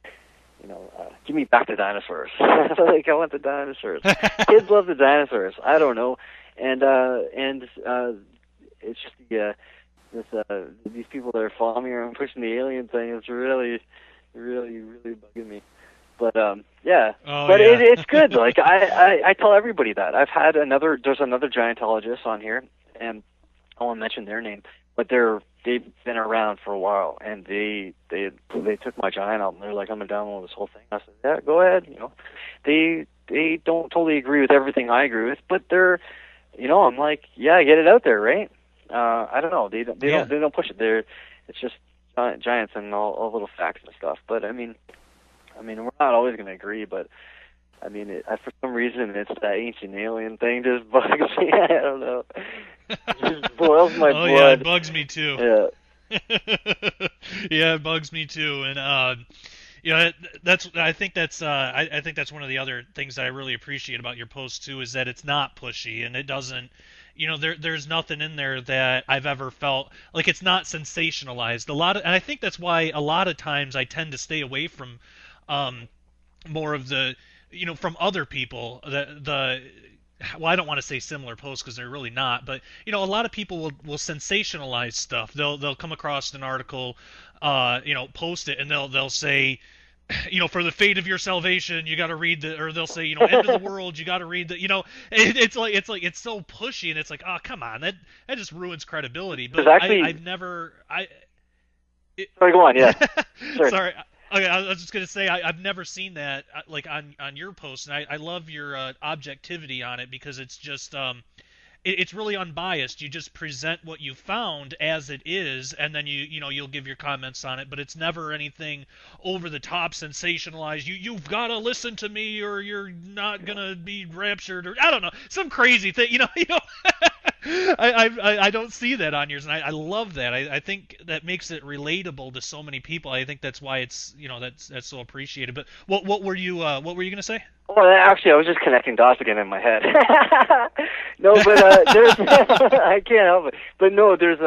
give me back the dinosaurs. Like, I want the dinosaurs. Kids love the dinosaurs. I don't know, and it's just these people that are following me around pushing the alien thing is really bugging me. But it's good. Like, I tell everybody that. There's another giantologist on here, and I won't mention their name, but they've been around for a while, and they took my giant out, and they're like, I'm gonna download this whole thing. I said, yeah, go ahead. They don't totally agree with everything I agree with, but they're, I'm like, yeah, get it out there, right? I don't know. They don't push it. It's just giants and all little facts and stuff. But I mean, we're not always going to agree. But I mean, for some reason, it's that ancient alien thing just bugs me. I don't know. It just boils my blood. Yeah, it bugs me too. Yeah. Yeah, it bugs me too. And I think that's one of the other things that I really appreciate about your post too, is that it's not pushy, and it doesn't. There's nothing in there that I've ever felt like it's not sensationalized. And I think that's why a lot of times I tend to stay away from more of the, from other people. Well, I don't want to say similar posts because they're really not, but a lot of people will sensationalize stuff. They'll come across an article, post it, and they'll say, for the fate of your salvation, you got to read or they'll say, end of the world, you got to read it's so pushy, and it's like, oh, come on, that just ruins credibility. But actually, sorry, go on, yeah. Sorry. Okay, I was just gonna say I've never seen that like on your post, and I love your objectivity on it, because it's just it's really unbiased. You just present what you found as it is, and then you'll give your comments on it, but it's never anything over the top, sensationalized. You've got to listen to me, or you're not gonna be raptured, or I don't know, some crazy thing. I don't see that on yours, and I love that. I think that makes it relatable to so many people. I think that's why it's that's so appreciated. But what were you gonna say? Well, actually, I was just connecting dots again in my head. No, but there's I can't help it. But no, there's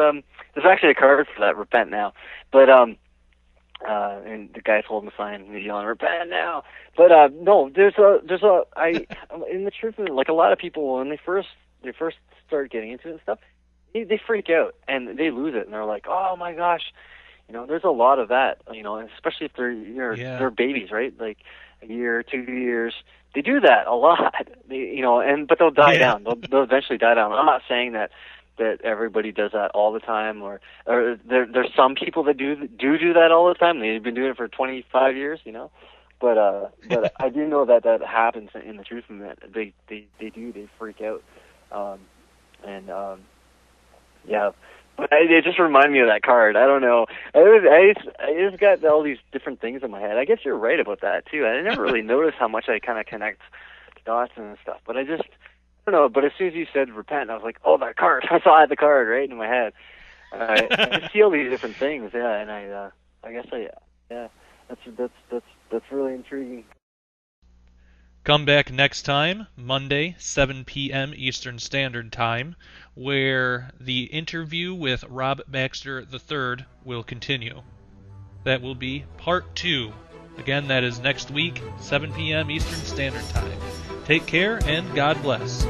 actually a card for that. Repent now. But and the guy's holding the sign, he's yelling, "Repent now." But no, in the truth of it, like, a lot of people when they first start getting into it and stuff, they freak out and they lose it, and they're like, "Oh my gosh," there's a lot of that, especially if they're babies, right? Like a year, 2 years, they do that a lot. But they'll die down. They'll eventually die down. I'm not saying that everybody does that all the time, or there's some people that do that all the time. They've been doing it for 25 years, But I do know that happens in the truth, and that they freak out. Yeah, but it just reminded me of that card. I don't know. I just got all these different things in my head. I guess you're right about that too. I never really noticed how much I kind of connect dots and stuff. But I don't know. But as soon as you said repent, I was like, oh, that card. I saw the card right in my head. I just see all these different things. Yeah, and I guess that's really intriguing. Come back next time, Monday, 7 p.m. Eastern Standard Time, where the interview with Rob Baxter III will continue. That will be part 2. Again, that is next week, 7 p.m. Eastern Standard Time. Take care and God bless.